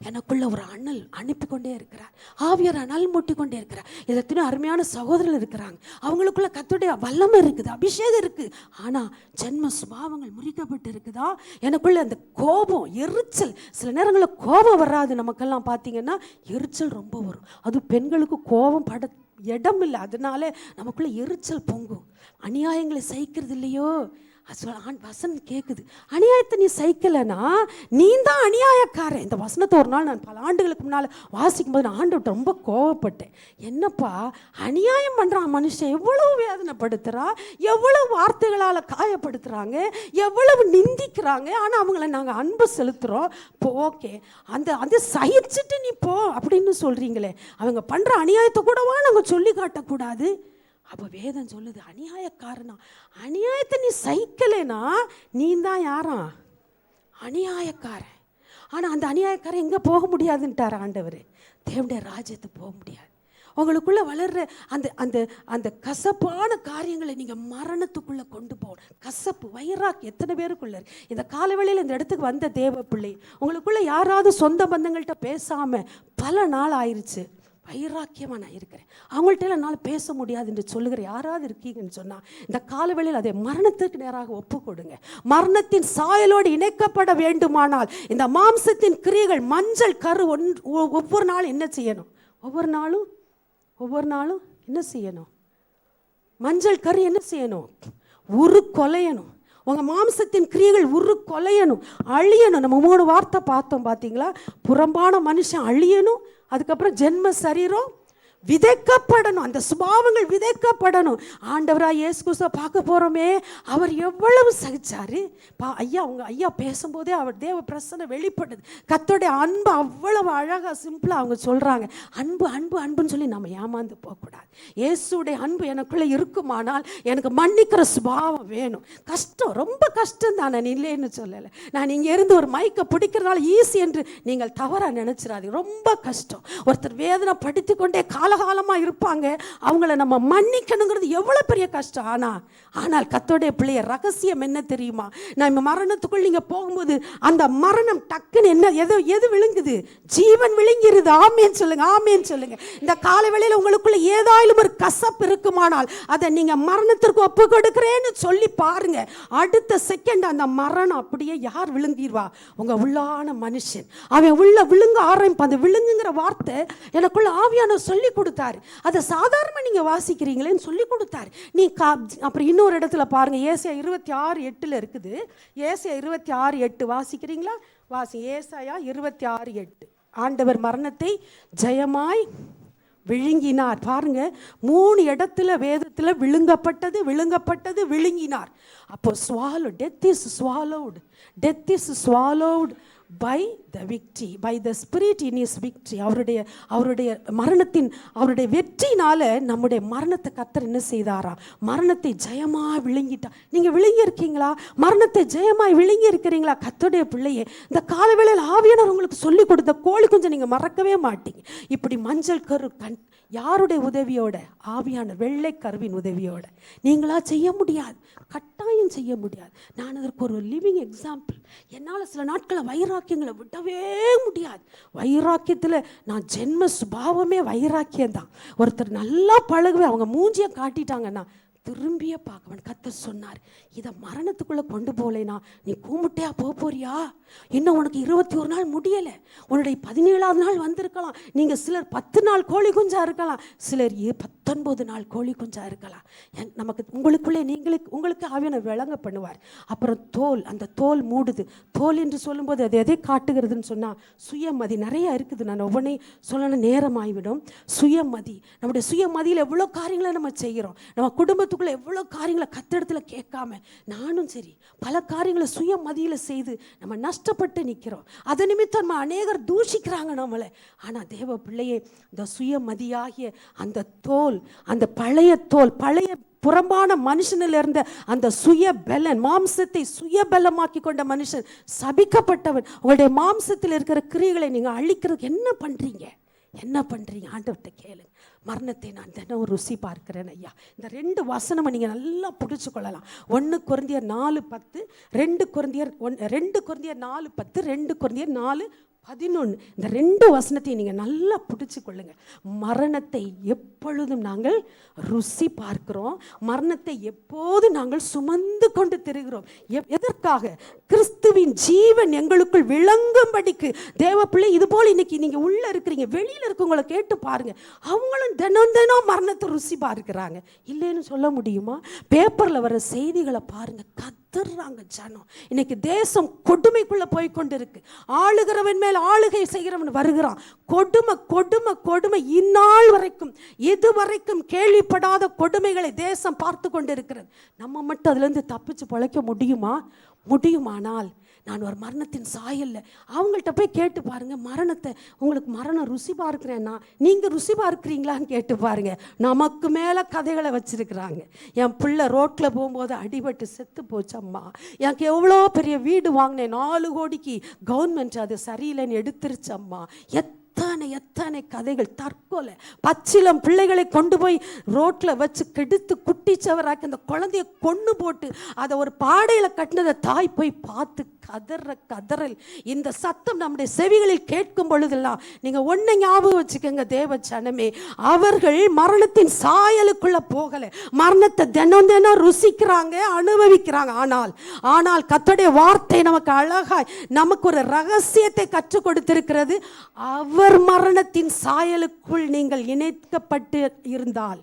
எனக்குள்ள ஒரு அனல் அனுப்பி கொண்டே இருக்கிறார். ஆவியார் அனல் மூட்டி கொண்டே இருக்கிறார். இதற்கு அருமையான சகோதரர்கள் இருக்கிறாங்க, அவங்களுக்குள்ள கர்த்தருடைய வல்லமை இருக்குது, அபிஷேகம் இருக்குது. ஆனால் ஜென்ம சுபாவங்கள் முறிக்கப்பட்டு இருக்குதா? எனக்குள்ள அந்த கோபம், எரிச்சல், சில நேரங்களில் கோபம் வராது நமக்கெல்லாம் பார்த்தீங்கன்னா, எரிச்சல் ரொம்ப வரும். அது பெண்களுக்கு கோபம் பட இடம் இல்லை, அதனால நமக்குள்ள எரிச்சல் பொங்கும். அநியாயங்களை சகிக்கிறது இல்லையோ, வசனம் கேட்குது, அநியாயத்தை நீ சைக்கலைன்னா நீ தான் அநியாயக்காரன். இந்த வசனத்தை ஒரு நாள் நான் பல ஆண்டுகளுக்கு முன்னால் வாசிக்கும் போது நான் ஆண்டவர்கிட்ட ரொம்ப கோவப்பட்டேன். என்னப்பா அநியாயம் பண்ணுறான் மனுஷன், எவ்வளவு வேதனைப்படுத்துகிறா, எவ்வளவு வார்த்தைகளால் காயப்படுத்துகிறாங்க, எவ்வளவு நிந்திக்கிறாங்க. ஆனால் அவங்கள நாங்கள் அன்பு செலுத்துகிறோம். இப்போ ஓகே, அந்த சகிச்சுட்டு நீ போ அப்படின்னு சொல்கிறீங்களே, அவங்க பண்ணுற அநியாயத்தை கூடவா நாங்கள் சொல்லி காட்டக்கூடாது? அப்போ வேதம் சொல்லுது, அநியாயக்காரனா, அநியாயத்தை நீ சகிக்கலைனா நீ தான் யாரா, அநியாயக்காரன். ஆனால் அந்த அநியாயக்காரன் எங்கே போக முடியாதுன்ட்டார் ஆண்டவர், தேவனுடைய ராஜ்யத்துக்கு போக முடியாது. உங்களுக்குள்ளே வளர்கிற அந்த அந்த அந்த கசப்பான காரியங்களை நீங்கள் மரணத்துக்குள்ளே கொண்டு போகணும். கசப்பு, வைராக் எத்தனை பேருக்குள்ள இருக்கு? இந்த காலவேளையில் இந்த இடத்துக்கு வந்த தேவ பிள்ளை, உங்களுக்குள்ளே யாராவது சொந்த பந்தங்கள்கிட்ட பேசாமல் பல நாள் ஆயிடுச்சு, வைராக்கியமாக நான் இருக்கிறேன், அவங்கள்ட்ட என்னால் பேச முடியாது என்று சொல்லுகிற யாராவது இருக்கீங்கன்னு சொன்னால், இந்த காலவேளையில் அதை மரணத்துக்கு நேராக ஒப்பு கொடுங்க. மரணத்தின் சாயலோடு இணைக்கப்பட வேண்டுமானால் இந்த மாம்சத்தின் கிரியைகள், மஞ்சள் கரு ஒவ்வொரு நாளும் என்ன செய்யணும், ஒவ்வொரு நாளும் என்ன செய்யணும், மஞ்சள் கரு என்ன செய்யணும், கொலையணும். உங்கள் மாம்சத்தின் கிரியைகள் கொலையணும், அழியணும். நம்ம 3 வார்த்தை பார்த்தோம் பார்த்தீங்களா? புறம்பான மனுஷன் அழியணும், அதுக்கப்புறம் ஜென்ம சரீரம் விதைக்கப்படணும், அந்த சுபாவங்கள் விதைக்கப்படணும். ஆண்டவராக இயேசு கிறிஸ்துவை பார்க்க போகிறோமே, அவர் எவ்வளவு சகிச்சாரு. உங்கள் ஐயா பேசும்போதே அவர் தேவ பிரசன்னம் வெளிப்படுது. கர்த்தருடைய அன்பு அவ்வளவு அழகாக சிம்பிளாக அவங்க சொல்கிறாங்க. அன்பு அன்பு அன்புன்னு சொல்லி நம்ம ஏமாந்து போகக்கூடாது. இயேசுடைய அன்பு எனக்குள்ளே இருக்குமானால் எனக்கு மன்னிக்கிற சுபாவம் வேணும். கஷ்டம், ரொம்ப கஷ்டம் தான், நான் இல்லைன்னு சொல்லலை. நான் இங்கே இருந்து ஒரு மைக்கை பிடிக்கிறதுனால ஈஸி என்று நீங்கள் தவறாக நினச்சிடாதீங்க. ரொம்ப கஷ்டம். ஒருத்தர் வேதனை படுத்தி கொண்டே காலகாலமாக இருப்பாங்க, அவங்கள நம்ம மன்னிக்கணுங்கிறது எவ்வளோ பெரிய கஷ்டம். ஆனால் கர்த்தருடைய பிள்ளைய ரகசியம் என்ன தெரியுமா? நம்ம மரணத்துக்குள் நீங்கள் போகும்போது அந்த மரணம் டக்குன்னு என்ன, எது விழுங்குது, ஜீவன் விழுங்கிருது. ஆமேன்னு சொல்லுங்க, ஆமேன்னு சொல்லுங்க. இந்த காலவேளையில் உங்களுக்குள்ள ஏதாயிலும் ஒரு கசப்பு இருக்குமானால் அதை நீங்கள் மரணத்திற்கு ஒப்பு கொடுக்கிறேன்னு சொல்லி பாருங்க. அடுத்த செகண்ட் அந்த மரணம் அப்படியே யார் விழுங்கிடுவா? உங்க உள்ளான மனுஷன். அவன் உள்ள விழுங்க ஆரம்பிப்பான். அந்த விழுங்குங்கிற வார்த்தை எனக்குள்ள ஆவியான சொல்லி கொடுத்தாரு. அதை சாதாரணமாக நீங்கள் வாசிக்கிறீங்களேன்னு சொல்லி கொடுத்தாரு. நீ அப்புறம் இன்னொரு இடத்துல பாருங்க, ஏசாயா 26:8 இருக்குது. ஏசாயா 26:8 வாசிக்கிறீங்களா? ஏசாயா 26:8. ஆண்டவர் மரணத்தை ஜெயமாய் விழுங்கினார். பாருங்க, 3 இடத்துல வேதத்தில் விழுங்கப்பட்டது, விழுங்கப்பட்டது, விழுங்கினார். அப்போ swallowed, death is swallowed, death is swallowed by the victory by the spirit in his victory. அவருடைய மரணத்தின் அவருடைய வெற்றினால நம்முடைய மரணத்தை கர்த்தர் என்ன செய்தாரா? மரணத்தை ஜெயமாக விழுங்கிட்டா. நீங்க விழுங்கி இருக்கீங்களா? மரணத்தை ஜெயமாய் விழுங்கி இருக்கிறீங்களா? கர்த்தருடைய பிள்ளையே, இந்த காலவேளையில் ஆவியானவர் உங்களுக்கு சொல்லி கொடுத்த கோழி கொஞ்சம் நீங்க மறக்கவே மாட்டீங்க. இப்படி மஞ்சள் கரு யாருடைய உதவியோட? ஆவியான வெள்ளை கருவின் உதவியோட. நீங்களா செய்ய முடியாது, கட்டாயம் செய்ய முடியாது. நான் அதற்கு ஒரு லிவிங் எக்ஸாம்பிள். என்னால் சில நாட்களை வைராக்கியங்களை விடவே முடியாது. வைராக்கியத்தில் நான் ஜென்ம சுபாவமே வைராக்கியம் தான். ஒருத்தர் நல்லா பழகுவே, அவங்க மூஞ்சியை காட்டிட்டாங்கன்னா திரும்பியே பார்க்கவன். கர்த்தர் சொன்னார், இதை மரணத்துக்குள்ளே கொண்டு போகலைனா நீ கூமுட்டையா போறியா? இன்னும் உனக்கு 21 நாள் முடியலை, உன்னுடைய 17ஆவது நாள் வந்திருக்கலாம். நீங்கள் சிலர் 10 நாள் கோழி குஞ்சா இருக்கலாம், சிலர் 19 நாள் கோழி குஞ்சா இருக்கலாம். நமக்கு உங்களுக்குள்ளே உங்களுக்கு ஆவியான விளங்க பண்ணுவார். அப்புறம் தோல், அந்த தோல் மூடுது. தோல் என்று சொல்லும்போது அது எதை காட்டுகிறதுன்னு சொன்னால் சுயமதி நிறைய இருக்குது. நான் ஒவ்வொன்றையும் சொல்லணும், நேரம் ஆகிவிடும். சுயமதி, நம்முடைய சுயமதியில் எவ்வளோ காரியங்களை நம்ம செய்கிறோம். நம்ம குடும்பத்துக்குள்ளே எவ்வளோ காரியங்களை கத்திடத்தில் கேட்காம நானும் சரி பல காரியங்களை சுயமதியில் செய்து நம்ம நஷ்டப்பட்டு நிற்கிறோம். அதை நிமித்தம் நம்ம அநேகர் தூஷிக்கிறாங்க நம்மளை. ஆனால் தேவ பிள்ளையே, இந்த சுயமதியாகிய அந்த தோல், அந்த பழைய தோல், பழைய புறம்பான மனுஷனில் இருந்த அந்த சுயபலன், மாம்சத்தை சுயபலமாக்கி கொண்ட மனுஷன் சபிக்கப்பட்டவன். உங்களுடைய மாம்சத்தில் இருக்கிற கிரியைகளை நீங்கள் அழிக்கிறதுக்கு என்ன பண்ணுறீங்க? ஆண்டவர்கிட்ட கேளுங்க. மரணத்தை நான் தினம் ருசி பார்க்கிறேன் ஐயா. இந்த 2 வசனமை நீங்கள் நல்லா பிடிச்சு கொள்ளலாம். 1 கொரிந்தியர் 4:10, 2 கொரிந்தியர் 4:10, 2 கொரிந்தியர் 4:11. இந்த 2 வசனத்தையும் நீங்கள் நல்லா பிடிச்சு கொள்ளுங்க. மரணத்தை எப்பொழுதும் நாங்கள் ருசி பார்க்கிறோம். மரணத்தை எப்போது நாங்கள் சுமந்து கொண்டு திரிகிறோம். எதற்காக? கிறிஸ்துவின் ஜீவன் எங்களுக்குள் விளங்கும்படிக்கு. தேவ பிள்ளை, இது போல் இன்னைக்கு நீங்கள் உள்ளே இருக்கிறீங்க, வெளியில் இருக்கவங்களை கேட்டு பாருங்க. அவங்களும் தினம் மரணத்தை ருசி பார்க்கிறாங்க. இல்லைன்னு சொல்ல முடியுமா? பேப்பரில் வர செய்திகளை பாருங்க, கதறாங்க ஜனம். இன்னைக்கு தேசம் கொடுமைக்குள்ளே போய் கொண்டு இருக்கு. ஆளுகிறவன் மேல் ஆளுகை செய்கிறவன் வருகிறான். கொடுமை கொடுமை கொடுமை. இந்நாள் வரைக்கும் இதுவரைக்கும் கேள்விப்படாத கொடுமைகளை தேசம் பார்த்து கொண்டு இருக்கிறது. நம்ம மட்டும் அதுலேருந்து தப்பிச்சு பிழைக்க முடியுமானால் நான் ஒரு மரணத்தின் சாயல்ல அவங்கள்ட்ட போய் கேட்டு பாருங்க, மரணத்தை, உங்களுக்கு மரணம் ருசி பார்க்கிறேன்னா நீங்கள் ருசி பார்க்குறீங்களான்னு கேட்டு பாருங்க. நமக்கு மேலே கதைகளை வச்சிருக்கிறாங்க. என் பிள்ளை ரோட்டில் போகும்போது அடிபட்டு செத்து போச்சம்மா, எனக்கு எவ்வளோ பெரிய வீடு வாங்கினேன், 4 கோடிக்கு கவர்மெண்ட் அது சரியில்லைன்னு எடுத்துருச்சம்மா. எத்தனை கதைகள். தற்கொலை, பச்சிலம் பிள்ளைகளை கொண்டு போய் ரோட்டில் வச்சு கெடுத்து குட்டிச்சவராக்கி அந்த குழந்தைய கொண்டு போட்டு அதை ஒரு பாடையில் கட்டினதை தாய் போய் பார்த்து கதறல். இந்த சத்தம் நம்முடைய செவிகளில் கேட்கும் பொழுதெல்லாம் நீங்கள் ஒன்றை ஞாபகம் வச்சுக்கோங்க தேவ ஜனமே, அவர்கள் மரணத்தின் சாயலுக்குள்ள போகலை. மரணத்தை தினம் ருசிக்கிறாங்க, அனுபவிக்கிறாங்க. ஆனால் கர்த்தருடைய வார்த்தை நமக்கு அழகாய் நமக்கு ஒரு ரகசியத்தை கற்றுக் கொடுத்திருக்கிறது. அவர் மரணத்தின் சாயலுக்குள் நீங்கள் இணைக்கப்பட்டு இருந்தால்,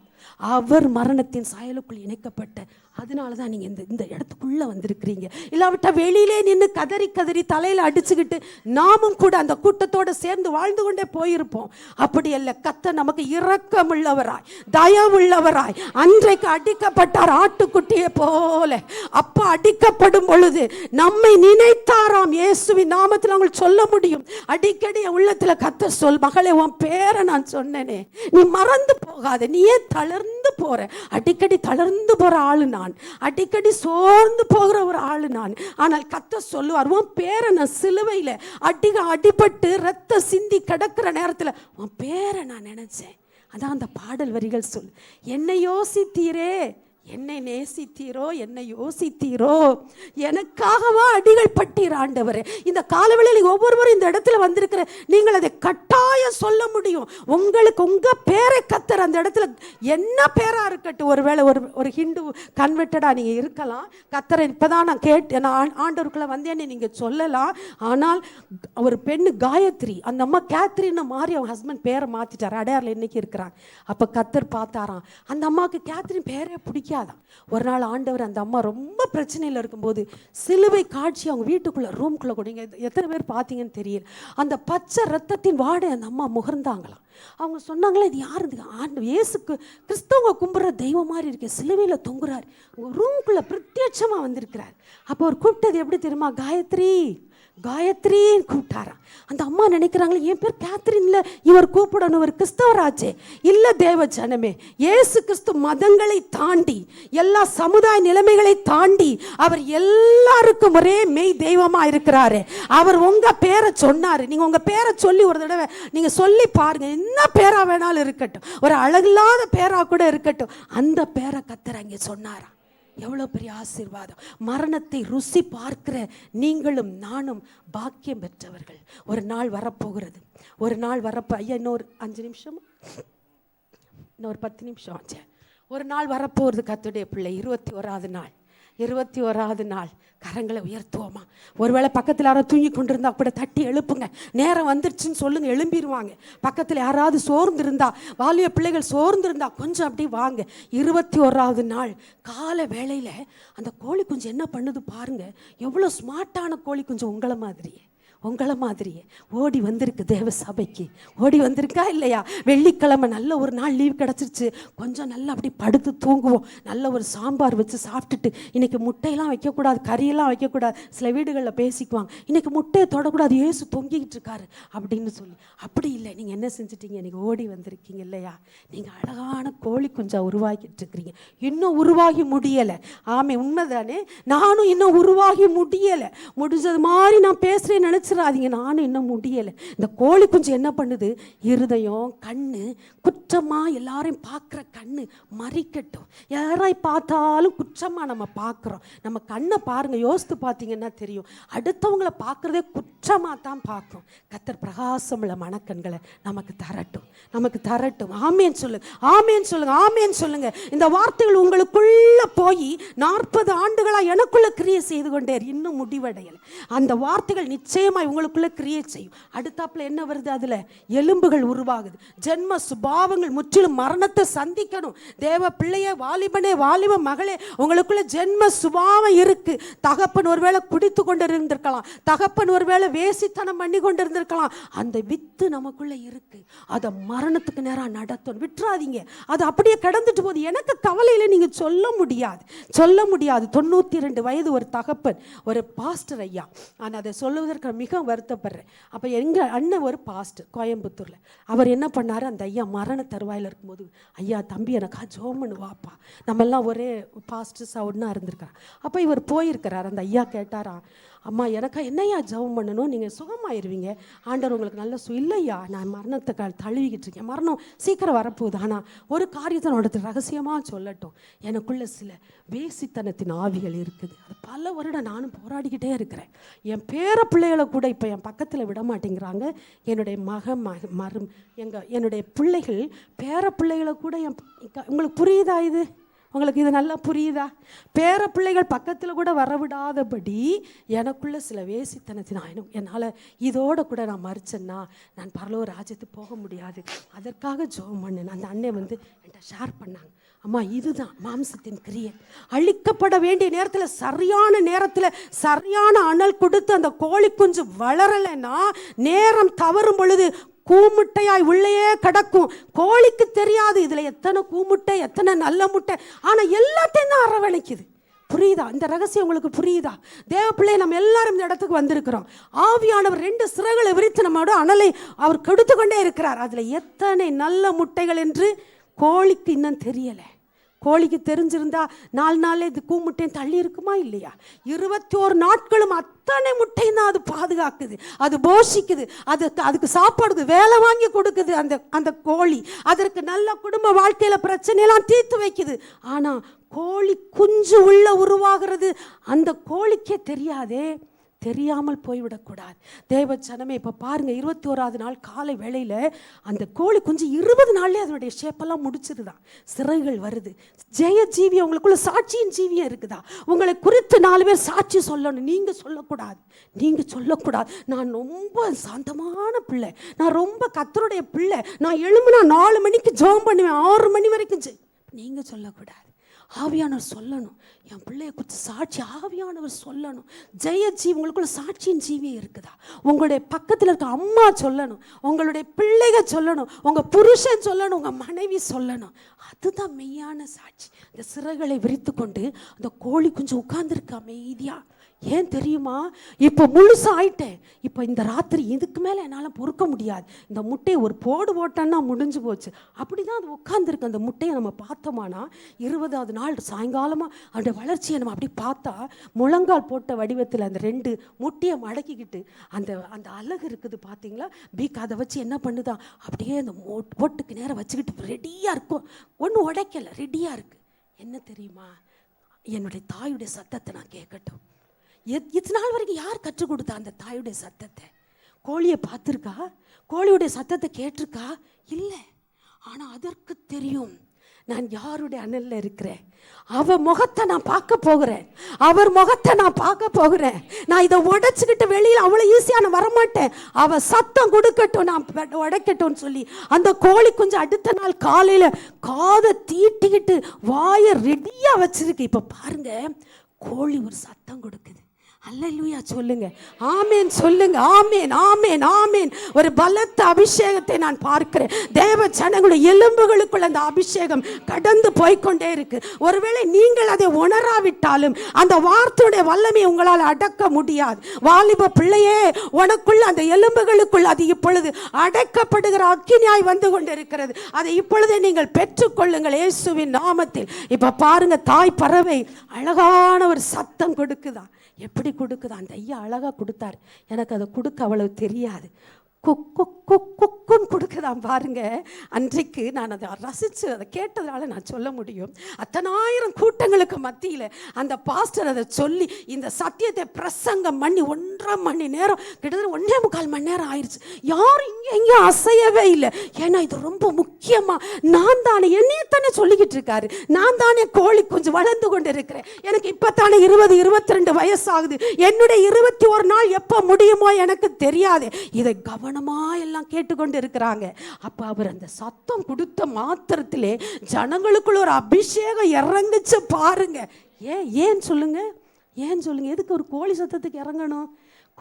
அவர் மரணத்தின் சாயலுக்குள் இணைக்கப்பட்ட, அதனால தான் நீங்கள் இந்த இடத்துக்குள்ளே வந்திருக்கிறீங்க. இல்லாவிட்டால் வெளியிலே நின்று கதறி தலையில் அடிச்சுக்கிட்டு நாமும் கூட அந்த கூட்டத்தோடு சேர்ந்து வாழ்ந்து கொண்டே போயிருப்போம். அப்படி அல்ல. கர்த்தர் நமக்கு இரக்கமுள்ளவராய், தயவுள்ளவராய், அன்றைக்கு அடிக்கப்பட்டார் ஆட்டுக்குட்டியை போல. அப்போ அடிக்கப்படும் பொழுது நம்மை நினைத்தாராம். இயேசுவின் நாமத்தில் அவங்களுக்கு சொல்ல முடியும். அடிக்கடி உள்ளத்தில் கர்த்தர் சொல், மகளே உன் பேரை நான் சொன்னேனே, நீ மறந்து போகாத, நீயே தளர்ந்து போற. அடிக்கடி தளர்ந்து போற ஆளு நான், அடிக்கடி சோர்ந்து போகிற ஒரு ஆளு நான். ஆனால் கர்த்தர் சொல்லுவார், உன் பேரை நான் சிலுவையில் அடிபட்டு ரத்த சிந்தி கிடக்கிற நேரத்தில் உன் பேரை நான் நினைச்சேன். அதான் அந்த பாடல் வரிகள் சொல். என்னை யோசித்தீரே, என்னை நேசித்தீரோ, என்னை யோசித்தீரோ, எனக்காகவா அடிகள் பட்டீர் ஆண்டவரே. இந்த காலவேளையில் ஒவ்வொருவரும் இந்த இடத்துல வந்திருக்கிற நீங்கள் அதை கட்டாயம் சொல்ல முடியும். உங்களுக்கு உங்க பேரை கர்த்தர் அந்த இடத்துல என்ன பேரா இருக்கட்டும், ஒருவேளை ஒரு ஹிந்து கன்வெர்ட்டடா நீங்க இருக்கலாம். கர்த்தரை இப்பதான் நான் ஆண்டவருக்குள்ள வந்தேன்னு நீங்க சொல்லலாம். ஆனால் ஒரு பெண்ணு காயத்ரி, அந்த அம்மா கேத்ரின்னு மாறி அவங்க ஹஸ்பண்ட் பேரை மாத்திட்டார். அடையாறுல இன்னைக்கு இருக்கிறாங்க. அப்ப கர்த்தர் பார்த்தாராம், அந்த அம்மாவுக்கு கேத்ரின் பேரே பிடிக்காதான். ஒரு நாள் ஆண்டவர் அந்த அம்மா ரொம்ப பிரச்சனையில் இருக்கும்போது சிலுவை காட்சி அவங்க வீட்டுக்குள்ள ரூம்குள்ள கொடுங்க. எத்தனை பேர் பார்த்தீங்கன்னு தெரியல. அந்த பச்சை ரத்தத்தின் வாடை அந்த அம்மா முகர்ந்தாங்களாம். அவங்க சொன்னாங்களே, இது யாரு? ஆண்டு இயேசுக்கு கிறிஸ்தவங்க கும்பிட்ற தெய்வம் மாதிரி இருக்கு, சிலுவையில் தொங்குறார், உங்கள் ரூம்குள்ளே பிரத்யட்சமாக வந்திருக்கிறார். அப்போ அவர் கூப்பிட்டது எப்படி தெரியுமா? காயத்ரி காயத்ரின்னு கூப்பிட்டாராம். அந்த அம்மா நினைக்கிறாங்களே, என் பேர் கேத்ரின் இல்லை, இவர் கூப்பிடணும், இவர் கிறிஸ்தவராச்சே. இல்லை தேவ ஜனமே, இயேசு கிறிஸ்து மதங்களை தாண்டி, எல்லா சமுதாய நிலைமைகளை தாண்டி அவர் எல்லாருக்கும் ஒரே மெய் தெய்வமா இருக்கிறாரு. அவர் உங்க பேரை சொன்னாரு. நீங்க உங்க பேரை சொல்லி ஒரு தடவை நீங்க சொல்லி பாருங்க. என்ன பேரா வேணாலும் இருக்கட்டும், ஒரு அழகில்லாத பேரா கூட இருக்கட்டும், அந்த பேரை கர்த்தர் அங்கே சொன்னாராம். எவ்வளோ பெரிய ஆசீர்வாதம். மரணத்தை ருசி பார்க்கிற நீங்களும் நானும் பாக்கியம் பெற்றவர்கள். ஒரு நாள் வரப்போகிறது, ஒரு நாள் ஐயா இன்னொரு 5 நிமிஷம், இன்னொரு 10 நிமிஷம் ஆச்சு. ஒரு நாள் வரப்போகிறது கர்த்தருடைய பிள்ளை. 21வது நாள், 21வது நாள். கரங்களை உயர்த்துவோமா? ஒருவேளை பக்கத்தில் யாராவது தூங்கி கொண்டிருந்தா கூட தட்டி எழுப்புங்க. நேரம் வந்துருச்சுன்னு சொல்லுங்க, எழும்பிடுவாங்க. பக்கத்தில் யாராவது சோர்ந்திருந்தா, வாலிய பிள்ளைகள் சோர்ந்திருந்தா கொஞ்சம் அப்படி வாங்க. 21வது நாள் காலை வேளையில் அந்த கோழி குஞ்சு என்ன பண்ணுது பாருங்க. எவ்வளோ ஸ்மார்ட்டான கோழி குஞ்சு, உங்களை மாதிரியே ஓடி வந்திருக்கு தேவ சபைக்கு. ஓடி வந்திருக்கா இல்லையா? வெள்ளிக்கிழமை நல்ல ஒரு நாள் லீவ் கிடச்சிருச்சு. கொஞ்சம் நல்லா அப்படி படுத்து தூங்குவோம். நல்ல ஒரு சாம்பார் வச்சு சாப்பிட்டுட்டு, இன்றைக்கி முட்டையெல்லாம் வைக்கக்கூடாது, கறியெல்லாம் வைக்கக்கூடாது. சில வீடுகளில் பேசிக்குவாங்க, இன்றைக்கி முட்டையை தொடக்கூடாது, ஏசு தொங்கிக்கிட்டு இருக்காரு அப்படின்னு சொல்லி. அப்படி இல்லை, நீங்கள் என்ன செஞ்சிட்டீங்க? இன்றைக்கி ஓடி வந்திருக்கீங்க இல்லையா? நீங்கள் அழகான கோழி குஞ்சா உருவாக்கிட்டு இருக்கிறீங்க. இன்னும் உருவாகி முடியலை. ஆமே, உண்மைதானே? நானும் இன்னும் உருவாகி முடியலை. முடிஞ்சது மாதிரி நான் பேசுகிறேன்னு நினச்சி நானும் இன்னும் முடியலை. இந்த கோழி குஞ்சு என்ன பண்ணுது? இருதயம், கண்ணு, குற்றமா எல்லாரையும் பார்க்குற கண்ணு மறிக்கட்டும். யாரை பார்த்தாலும் குற்றமா நம்ம பார்க்குறோம். நம்ம கண்ணை பாருங்க, யோசித்து பார்த்தீங்கன்னா தெரியும். அடுத்தவங்களை பார்க்குறதே குற்றமாக தான் பார்க்கும். கர்த்தர் பிரகாசமுள்ள மனக்கண்களை நமக்கு தரட்டும். ஆமேன்னு சொல்லுங்க, ஆமேன்னு சொல்லுங்க, ஆமேன்னு சொல்லுங்க. இந்த வார்த்தைகள் உங்களுக்குள்ள போய் 40 ஆண்டுகளாக எனக்குள்ள கிரியை செய்து கொண்டே இன்னும் முடிவடையலை. அந்த வார்த்தைகள் நிச்சயமா உங்களுக்குள்ள கிரியேட் செய்யும். அடுத்தாப்புல என்ன வருது? அதுல எலும்புகள் உருவாகுது. ஜென்ம சுபாவங்கள் முற்றிலும் மரணத்தை சந்திக்கணும். தேவ பிள்ளையே, வாலிபனே, வாலிப மகளே, உங்களுக்குள்ள ஜென்ம சுபாவம் இருக்கு. தகப்பன் ஒருவேளை குடித்து கொண்டு இருந்திருக்கலாம், தகப்பன் ஒருவேளை வேசித்தனம் பண்ணி கொண்டு இருந்திருக்கலாம். அந்த வித்து நமக்குள்ள இருக்கு. அதை மரணத்துக்கு நேரம் நடத்தணும். விட்டுறாதீங்க. அது அப்படியே கடந்துட்டு போகுது. எனக்கு கவலையில நீங்க சொல்ல முடியாது. 92 வயது ஒரு தகப்பன், ஒரு பாஸ்டர் ஐயா. ஆனால் அதை சொல்லுவதற்கு மிக வருத்தப்படுறேன். அப்போ எங்கள் அண்ணன் ஒரு பாஸ்டர் கோயம்புத்தூரில். அவர் என்ன பண்ணார்? அந்த ஐயா மரண தருவாயில் இருக்கும்போது, ஐயா தம்பி எனக்கா ஜோம் பண்ணுவாப்பா, நம்மெல்லாம் ஒரே பாஸ்டர்ஸாக ஒன்றா இருந்திருக்கார். அப்போ இவர் போயிருக்கிறார். அந்த ஐயா கேட்டாரா, அம்மா எனக்கா என்னையா ஜெபம் பண்ணணும், நீங்கள் சுகமாயிருவீங்க, ஆண்டவர் உங்களுக்கு நல்ல இல்லையா, நான் மரணத்தை தழுவிக்கிட்டு இருக்கேன், மரணம் சீக்கிரம் வரப்போகுது, ஆனால் ஒரு காரியத்தை நடத்து ரகசியமாக சொல்லட்டும், எனக்குள்ள சில வேசித்தனத்தின் ஆவிகள் இருக்குது. அது பல வருடம் நானும் போராடிக்கிட்டே இருக்கிறேன். என் பேர பிள்ளைகளை கூட இப்போ என் பக்கத்தில் விட மாட்டேங்கிறாங்க. என்னுடைய என்னுடைய பிள்ளைகள், பேர பிள்ளைகளை கூட உங்களுக்கு புரியுதா? உங்களுக்கு இது நல்லா புரியுதா? பேர பிள்ளைகள் பக்கத்தில் கூட வரவிடாதபடி எனக்குள்ள சில வேசித்தனத்தின் ஆயினும் என்னால் இதோட கூட நான் மறிச்சேன்னா நான் பரலோக ராஜ்யத்துக்கு போக முடியாது. அதற்காக ஜெபம் பண்ணேன். அந்த அண்ணன் என்கிட்ட ஷேர் பண்ணாங்க, அம்மா இதுதான் மாம்சத்தின் கிரியை. அழிக்கப்பட வேண்டிய நேரத்தில், சரியான நேரத்தில் சரியான அனல் கொடுத்து அந்த கோழி குஞ்சு வளரலைன்னா, நேரம் தவறும் பொழுது கூமுட்டையாய் உள்ளேயே கிடக்கும். கோழிக்கு தெரியாது இதுல எத்தனை கூமுட்டை, எத்தனை நல்ல முட்டை, ஆனா எல்லாத்தையும் தான் அரவணைக்குது. புரியுதா? இந்த ரகசியம் உங்களுக்கு புரியுதா? தேவ பிள்ளை, நம்ம எல்லாரும் இந்த இடத்துக்கு வந்திருக்கிறோம். ஆவியானவர் 2 சிறகுகளை விரித்து நம்மளோட அனலை அவர் கொடுத்து கொண்டே இருக்கிறார். அதுல எத்தனை நல்ல முட்டைகள் என்று கோழிக்கு இன்னும் தெரியலை. கோழிக்கு தெரிஞ்சிருந்தா 4 நாளே இது கூமுட்டையும் தள்ளி இருக்குமா இல்லையா? 21 நாட்களும் அத்தனை முட்டையும் தான் அது பாதுகாக்குது, அது போஷிக்குது, அதுக்கு சாப்பாடு வேலை வாங்கி கொடுக்குது. அந்த கோழி அதற்கு நல்ல குடும்ப வாழ்க்கையில பிரச்சனையெல்லாம் தீர்த்து வைக்குது. ஆனா கோழி குஞ்சு உள்ள உருவாகிறது அந்த கோழிக்கே தெரியாதே. தெரியாமல் போய்விடக்கூடாது. தேவ ஜனமே, இப்போ பாருங்க, 21வது நாள் காலை வேளையில் அந்த கோழி குஞ்சு 20 நாள்லேயே அதனுடைய ஷேப்பெல்லாம் முடிச்சிருதான். சிறகுகள் வருது. ஜெய ஜீவியம், உங்களுக்குள்ள சாட்சியின் ஜீவியம் இருக்குதா? உங்களை குறித்து 4 பேர் சாட்சி சொல்லணும். நீங்கள் சொல்லக்கூடாது. நான் ரொம்ப சாந்தமான பிள்ளை, நான் ரொம்ப கர்த்தருடைய பிள்ளை, நான் எழும்புனா 4 மணிக்கு ஜெபம் பண்ணுவேன், 6 மணி வரைக்கும். நீங்கள் சொல்லக்கூடாது. ஆவியானவர் சொல்லணும். என் பிள்ளைய குறித்து சாட்சி ஆவியானவர் சொல்லணும். ஜெயஜீவி, உங்களுக்குள்ள சாட்சியின் ஜீவியம் இருக்குதா? உங்களுடைய பக்கத்தில் இருக்க அம்மா சொல்லணும், உங்களுடைய பிள்ளைகள் சொல்லணும், உங்கள் புருஷன் சொல்லணும், உங்கள் மனைவி சொல்லணும். அதுதான் மெய்யான சாட்சி. இந்த சிறகுகளை விரித்து கொண்டு அந்த கோழி குஞ்சு உட்கார்ந்துருக்கு அமைதியா. ஏன் தெரியுமா? இப்போ முழுசா ஆயிட்டேன். இப்போ இந்த ராத்திரி இதுக்கு மேலே என்னால் பொறுக்க முடியாது. இந்த முட்டையை ஒரு போடு போட்டேன்னா முடிஞ்சு போச்சு. அப்படி தான் அது உட்காந்துருக்கு. அந்த முட்டையை நம்ம பார்த்தோமானா 20வது நாள் சாயங்காலமாக அதோடைய வளர்ச்சியை நம்ம அப்படி பார்த்தா முழங்கால் போட்ட வடிவத்தில் அந்த 2 முட்டையை மடக்கிக்கிட்டு அந்த அந்த அழகு இருக்குது பார்த்தீங்களா? பீக் அதை வச்சு என்ன பண்ணுதான், அப்படியே அந்த ஓட்டுக்கு நேரம் வச்சுக்கிட்டு ரெடியாக இருக்கும். ஒன்றும் உடைக்கலை, ரெடியாக இருக்குது. என்ன தெரியுமா? என்னுடைய தாயுடைய சத்தத்தை நான் கேட்கட்டும். இது நாள் வரைக்கும் யார் கற்றுக் கொடுத்தா அந்த தாயுடைய சத்தத்தை? கோழியை பார்த்துருக்கா? கோழியுடைய சத்தத்தை கேட்டிருக்கா? இல்லை. ஆனால் அதற்கு தெரியும் நான் யாருடைய அனல்ல இருக்கிறேன். அவ முகத்தை நான் பார்க்க போகிறேன். அவர் முகத்தை நான் பார்க்க போகிறேன். நான் இதை உடைச்சுக்கிட்டு வெளியில் அவ்வளோ ஈஸியாக நான் வரமாட்டேன். அவ சத்தம் கொடுக்கட்டும், நான் உடைக்கட்டும்னு சொல்லி அந்த கோழி கொஞ்சம் அடுத்த நாள் காலையில் காதை தீட்டிக்கிட்டு வாயை ரெடியாக வச்சிருக்கு. இப்போ பாருங்க, கோழி ஒரு சத்தம் கொடுக்குது. அல்லேலூயா சொல்லுங்க, ஆமேன் சொல்லுங்க, ஆமேன் ஆமேன் ஆமேன். ஒரு பலத்த அபிஷேகத்தை நான் பார்க்கிறேன். தேவ ஜனங்களுடைய எலும்புகளுக்குள்ள அந்த அபிஷேகம் கடந்து போய்கொண்டே இருக்கு. ஒருவேளை நீங்கள் அதை உணராவிட்டாலும் அந்த வார்த்தையுடைய வல்லமை உங்களால் அடக்க முடியாது. வாலிப பிள்ளையே, உனக்குள்ள அந்த எலும்புகளுக்குள் அது இப்பொழுது அடக்கப்படுகிற அக்கினியாய் வந்து கொண்டிருக்கிறது. அதை இப்பொழுதே நீங்கள் பெற்றுக்கொள்ளுங்கள் இயேசுவின் நாமத்தில். இப்ப பாருங்க, தாய் பறவை அழகான ஒரு சத்தம் கொடுக்குதா. எப்படி கொடுக்குதா? அந்த ஐயா அழகாக கொடுத்தாரு. எனக்கு அதை கொடுக்க அவ்வளவு தெரியாது. குக்குன்னு கொடுக்குதான் பாருங்க. அன்றைக்கு நான் அதை ரசித்து அதை கேட்டதுனால நான் சொல்ல முடியும். அத்தனாயிரம் கூட்டங்களுக்கு மத்தியில் அந்த பாஸ்டர் அதை சொல்லி இந்த சத்தியத்தை பிரசங்கம் பண்ணி 1.5 மணி நேரம், கிட்டத்தட்ட 1.25 மணி நேரம் ஆயிடுச்சு. யாரும் எங்கேயும் அசையவே இல்லை. ஏன்னா இது ரொம்ப முக்கியமாக நான் தானே என்னையத்தானே சொல்லிக்கிட்டு இருக்காரு. நான் தானே கோழி கொஞ்சம் வளர்ந்து கொண்டு இருக்கிறேன். எனக்கு இப்போ தானே 20-22 வயசாகுது. என்னுடைய 21 நாள் எப்போ முடியுமோ எனக்கு தெரியாது. இதை கவனமா எல்லாம் கேட்டுக்கொண்டு இருக்கிறாங்க. அப்ப அவர் அந்த சத்தம் கொடுத்த மாத்திரத்திலே ஜனங்களுக்குள்ள ஒரு அபிஷேகம் இறங்குச்சு பாருங்க. ஏன் சொல்லுங்க, ஏன் சொல்லுங்க? எதுக்கு ஒரு கோழி சத்தத்துக்கு இறங்கணும்?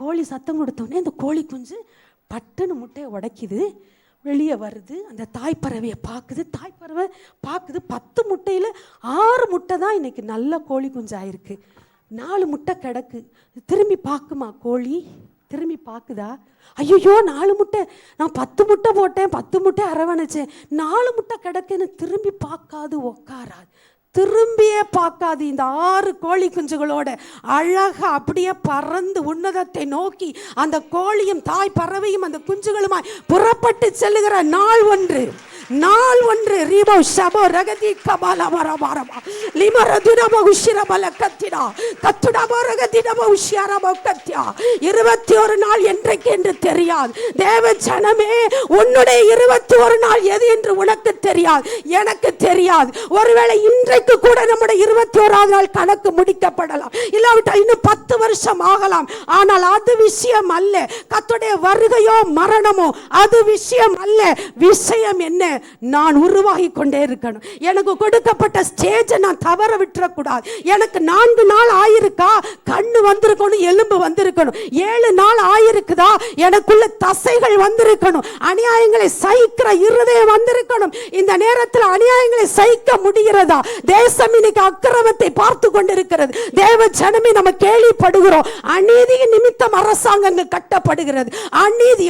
கோழி சத்தம் கொடுத்தோடனே அந்த கோழி குஞ்சு பட்டுன்னு முட்டையை உடைக்குது, வெளியே வருது. அந்த தாய்ப்பறவையை பார்க்குது. தாய்ப்பறவை பார்க்குது 10 முட்டையில் 6 முட்டை தான் இன்னைக்கு நல்ல கோழி குஞ்சாயிருக்கு. 4 முட்டை கிடக்கு. திரும்பி பார்க்குமா கோழி? திரும்பி பார்க்குதா? ஐயோ 4 முட்டை, நான் 10 முட்டை போட்டேன், 10 முட்டை அரவணைச்சேன், 4 முட்டை கிடக்குன்னு திரும்பி பார்க்காது, உட்காராது, திரும்பியே பார்க்காது. இந்த 6 கோழி குஞ்சுகளோட அழகா அப்படியே பறந்து உன்னதத்தை நோக்கி அந்த கோழியும் தாய் பறவையும் அந்த குஞ்சுகளுமாய் புறப்பட்டு செல்லுகிற நாள் ஒன்று ரீபோ ஷபோ ரகதி கபால வரபாரபா லிமரதுனப உஷிரபல கத்திடா கத்துடப ரகதிடப உஷிரப கத்தியா. 21 நாள் என்றைக்கு என்று தெரியாது. தேவ ஜனமே, உன்னுடைய 21 நாள் எது என்று உனக்கு தெரியாது, எனக்கு தெரியாது. ஒருவேளை இன்றைக்கு கூட நம்முடைய 21வது நாள் கணக்கு முடிக்கப்படலாம், இல்லாவிட்டால் இன்னும் 10 வருஷம் ஆகலாம். ஆனால் அது விஷயம் அல்ல. கர்த்தருடைய வருகையோ மரணமோ அது விஷயம் அல்ல. விஷயம் என்ன? நான் உருவாகி கொண்டே இருக்கணும். எனக்கு கொடுக்கப்பட்ட ஸ்டேஜை நான் தவற விட்டுறக்கூடாது. எனக்கு 4 நாள் ஆயிருக்கா, கண்ணு வந்திருக்கணும், எலும்பு வந்திருக்கணும். 7 நாள் ஆயிருக்குதா, எனக்குள்ள தசைகள் வந்திருக்கணும். அநியாயங்களை சகிக்கிற இருதயம் வந்திருக்கணும். இந்த நேரத்தில் அநியாயங்களை சகிக்க முடிகிறதா? தேசம் இன்னைக்கு அக்கிரமத்தை பார்த்து கொண்டிருக்கிறது. தேவ ஜனமே, நம்ம கேள்விப்படுகிறோம், அநீதியின் நிமித்தம் அரசாங்கங்கள் கட்டப்படுகிறது. அநீதி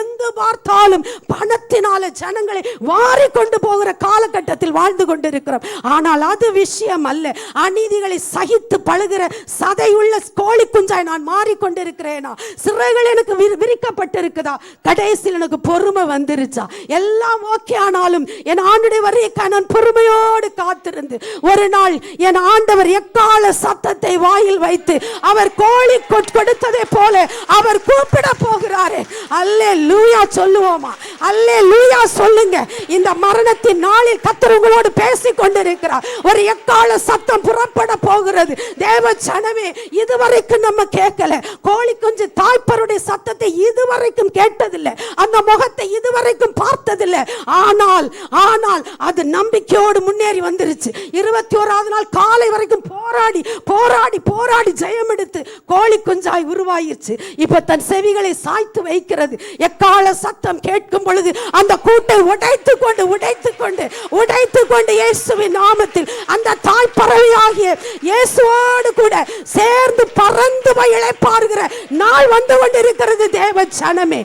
எங்கு பார்த்தாலும் பணத்தினால ஜனங்களை வாரி கொண்டு போகிற காலகட்டத்தில் வாழ்ந்து கொண்டிருக்கிறோம். ஆனால் அது விஷயம் அல்ல. அநீதிகளை சகித்து பழகுற சதையுள்ள கோழி குஞ்சாய் நான் மாறிக்கொண்டிருக்கிறேனா? சிறைகள் எனக்கு விரிக்கப்பட்டிருக்குதா? கடைசியில் எனக்கு பொறுமை வந்துருச்சா? எல்லாம் ஓகே ஆனாலும் என் ஆண்டுடைய வரையை நான் பொறுமையோடு காத்திருந்து ஒரு நாள் என் ஆண்டவர் எக்கால சத்தத்தை வாயில் வைத்து அவர் கோழி கொடுத்ததை போல அவர் கூப்பிட போகிறாரே. அல்லேலூயா சொல்லுவோமா? அல்லேலூயா சொல்லுங்க. இந்த மரணத்தின் நாளில் கர்த்தர் உங்களோடு பேசிக் கொண்டிருக்கிறார். ஒரு எக்கால சத்தம் புறப்பட போகிறது. தேவ ஜனமே, இதுவரைக்கும் நம்ம கேட்கல. கோழி குஞ்சு தாய்ப்பருடைய சத்தத்தை இதுவரைக்கும் கேட்டதில்லை, அந்த முகத்தை இதுவரைக்கும் பார்த்ததில்லை. ஆனால் அது நம்பிக்கையோடு முன்னேறி வந்துருச்சு. 21வது நாள் காலை வரைக்கும் போராடி ஜெயம் எடுத்து கோழி குஞ்சாய் உருவாயிருச்சு. இப்ப தன் செவிகளை சாய்த்து வைக்கிறது. எக்கால சத்தம் கேட்கும் பொழுது அந்த கூட்டை உடை உடைத்து கொண்டு இயேசுவின் நாமத்தில் அந்த தாய் பறவையாகிய இயேசுவோடு கூட சேர்ந்து பறந்து போய் இளைப்பாறுகிற நாள் வந்து கொண்டிருக்கிறது. தேவ ஜனமே,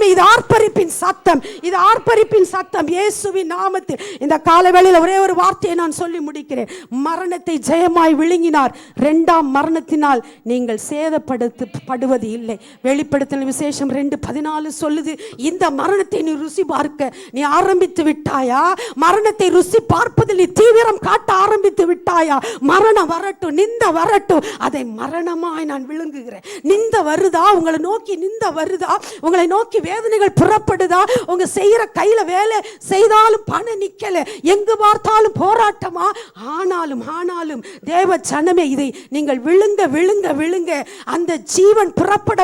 இது ஆர்ப்பரிப்பின் சத்தம் இயேசுவின் நாமத்தில். இந்த காலவேளையில் ஒரே ஒரு வார்த்தையை நான் சொல்லி முடிக்கிறேன். மரணத்தை ஜெயமாய் விழுங்கினார். இரண்டாம் மரணத்தினால் நீங்கள் சேதப்படுத்தப்படுவது இல்லை. வெளிப்படுத்தல் விசேஷம் 2:14 சொல்லுது, இந்த மரணத்தை நீ ருசி பார்க்க நீ ஆரம்பித்து விட்டாயா? மரணத்தை ருசி பார்ப்பதில் நீ தீவிரம் காட்ட ஆரம்பித்து விட்டாயா? மரணம் வரட்டும், நிந்த வரட்டும், அதை மரணமாய் நான் விழுங்குகிறேன். நிந்த வருதா உங்களை நோக்கி? நிந்த வருதா உங்களை நோக்கி? வேதனைகள் புறப்படுதா? உங்க செய்யற கையில வேலை செய்தாலும் பணம் நிக்கல, எங்கு பார்த்தாலும் போராட்டமா? ஆனாலும் தேவ ஜனமே, இதை நீங்கள் விழுங்க அந்த ஜீவன் புறப்பட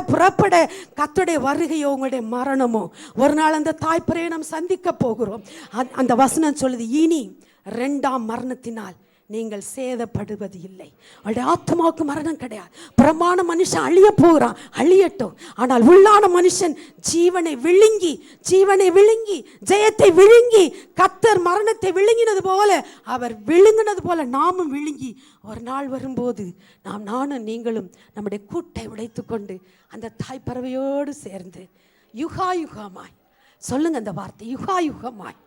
கர்த்தருடைய வருகையோ உங்களுடைய மரணமோ ஒரு நாள் அந்த தாய் பிறையை நாம் சந்திக்க போகிறோம். அந்த வசனம் சொல்லுது, இனி இரண்டாம் மரணத்தினால் நீங்கள் சேதப்படுவது இல்லை. அவருடைய ஆத்மாவுக்கு மரணம் கிடையாது. பிரமாண மனுஷன் அழிய போகிறான், அழியட்டும். ஆனால் உள்ளான மனுஷன் ஜீவனை விழுங்கி ஜெயத்தை விழுங்கி, கர்த்தர் மரணத்தை விழுங்கினது போல, அவர் விழுங்கினது போல நாமும் விழுங்கி ஒரு நாள் வரும்போது நானும் நீங்களும் நம்முடைய கூட்டை உடைத்துக்கொண்டு அந்த தாய் பறவையோடு சேர்ந்து யுகாயுகமாய், சொல்லுங்க அந்த வார்த்தை, யுகாயுகமாய்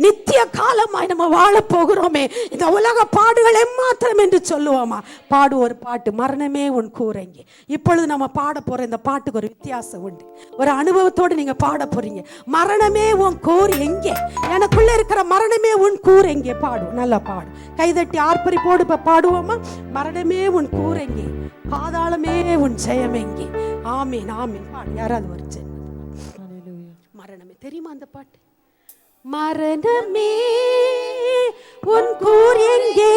நித்திய காலமாய் நம்ம வாழ போகிறோமே. இந்த உலக பாடுகள் எம்மாத்திரம் என்று சொல்லுவோமா? ஒரு பாட்டு, மரணமே உன் கூரைங்க. இப்பொழுது நம்ம பாட போற இந்த பாட்டுக்கு ஒரு வித்தியாசம் உண்டு. ஒரு அனுபவத்தோடு நீங்க பாட போறீங்க. மரணமே உன் கூர் எங்கே? எனக்குள்ள இருக்கிற மரணமே உன் கூர் எங்கே? பாடுவோம், நல்லா பாடும், கைதட்டி ஆர்ப்பரிப்போடு இப்ப பாடுவோமா? மரணமே உன் கூர் எங்கே? பாதாளமே உன் ஜெயம் எங்கே? ஆமீன் பாடு. யாராவது ஒரு மரணமே தெரியுமா அந்த பாட்டு? மரணமே உன் கூர் எங்கே?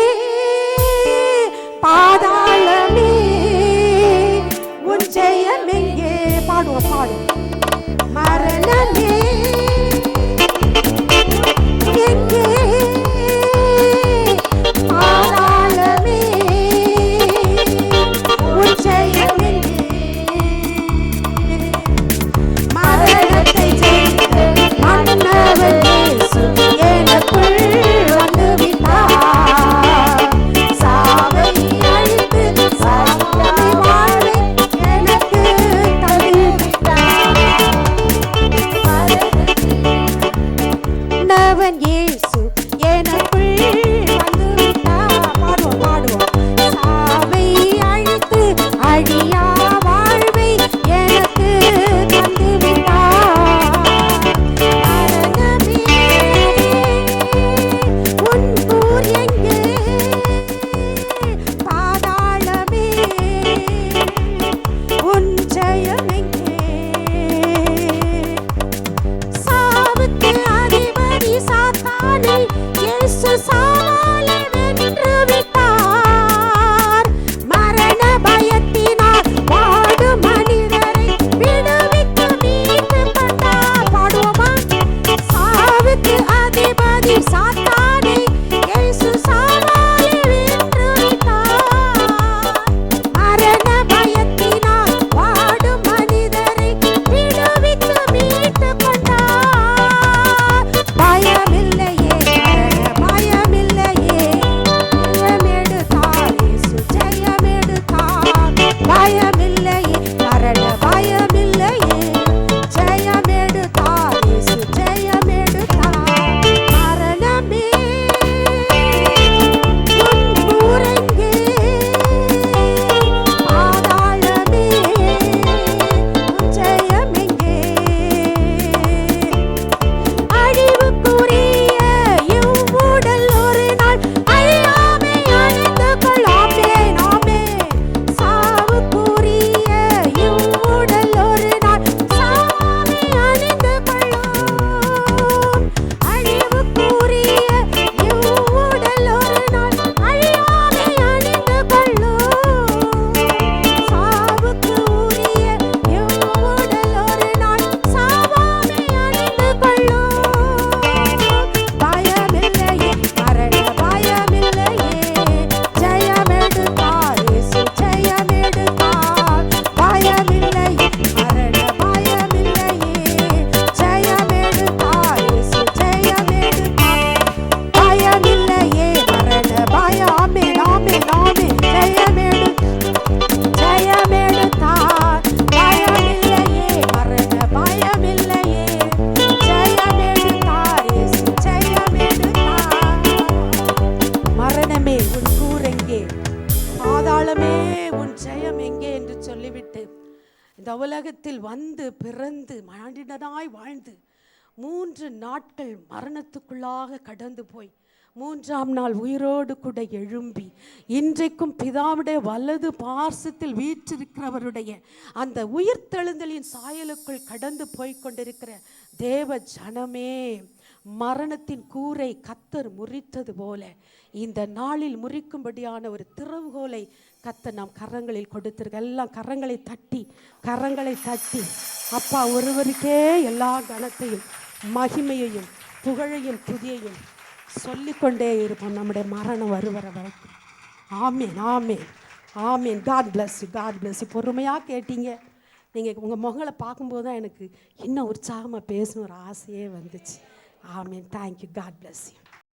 பாதாளமே உன் ஜெயம் எங்கே? பாடு. மரணமே எங்கே? பாதாளமே உன் ஜெயம் எங்கே? மரணத்தை ஜெயித்த மன்னவன் இயேசு எனக்குள் வந்து விட்டார். சாவை அழித்து சாவை வாழ எனக்கு தந்து விட்டார். வந்து பிறந்து மனிதனாய் வாழ்ந்து 3 நாட்கள் மரணத்துக்குள்ளாக கடந்து போய் 3ஆம் நாள் உயிரோடு கூட எழும்பி இன்றைக்கும் பிதாவுடைய வலது பார்சத்தில் வீற்றிருக்கிறவருடைய அந்த உயிர்த்தெழுந்தலின் சாயலுக்குள் கடந்து போய் கொண்டிருக்கிற தேவ ஜனமே, மரணத்தின் கூரை கர்த்தர் முறித்தது போல இந்த நாளில் முறிக்கும்படியான ஒரு திறவுகோலை கர்த்தர் நாம் கரங்களில் கொடுத்திருக்க. எல்லாம் கரங்களை தட்டி அப்பா ஒருவருக்கே எல்லா கனத்தையும் மகிமையையும் புகழையும் துதியையும் சொல்லிக்கொண்டே இருப்போம் நம்முடைய மரணம் வருவர வரைக்கும். Amen, amen, amen. God bless you, God bless you. பொறுமையாக கேட்டீங்க. நீங்கள் உங்கள் முகங்களை பார்க்கும்போது தான் எனக்கு இன்னும் உற்சாகமாக பேசணும் ஒரு ஆசையே வந்துச்சு. Amen. Thank you. God bless you.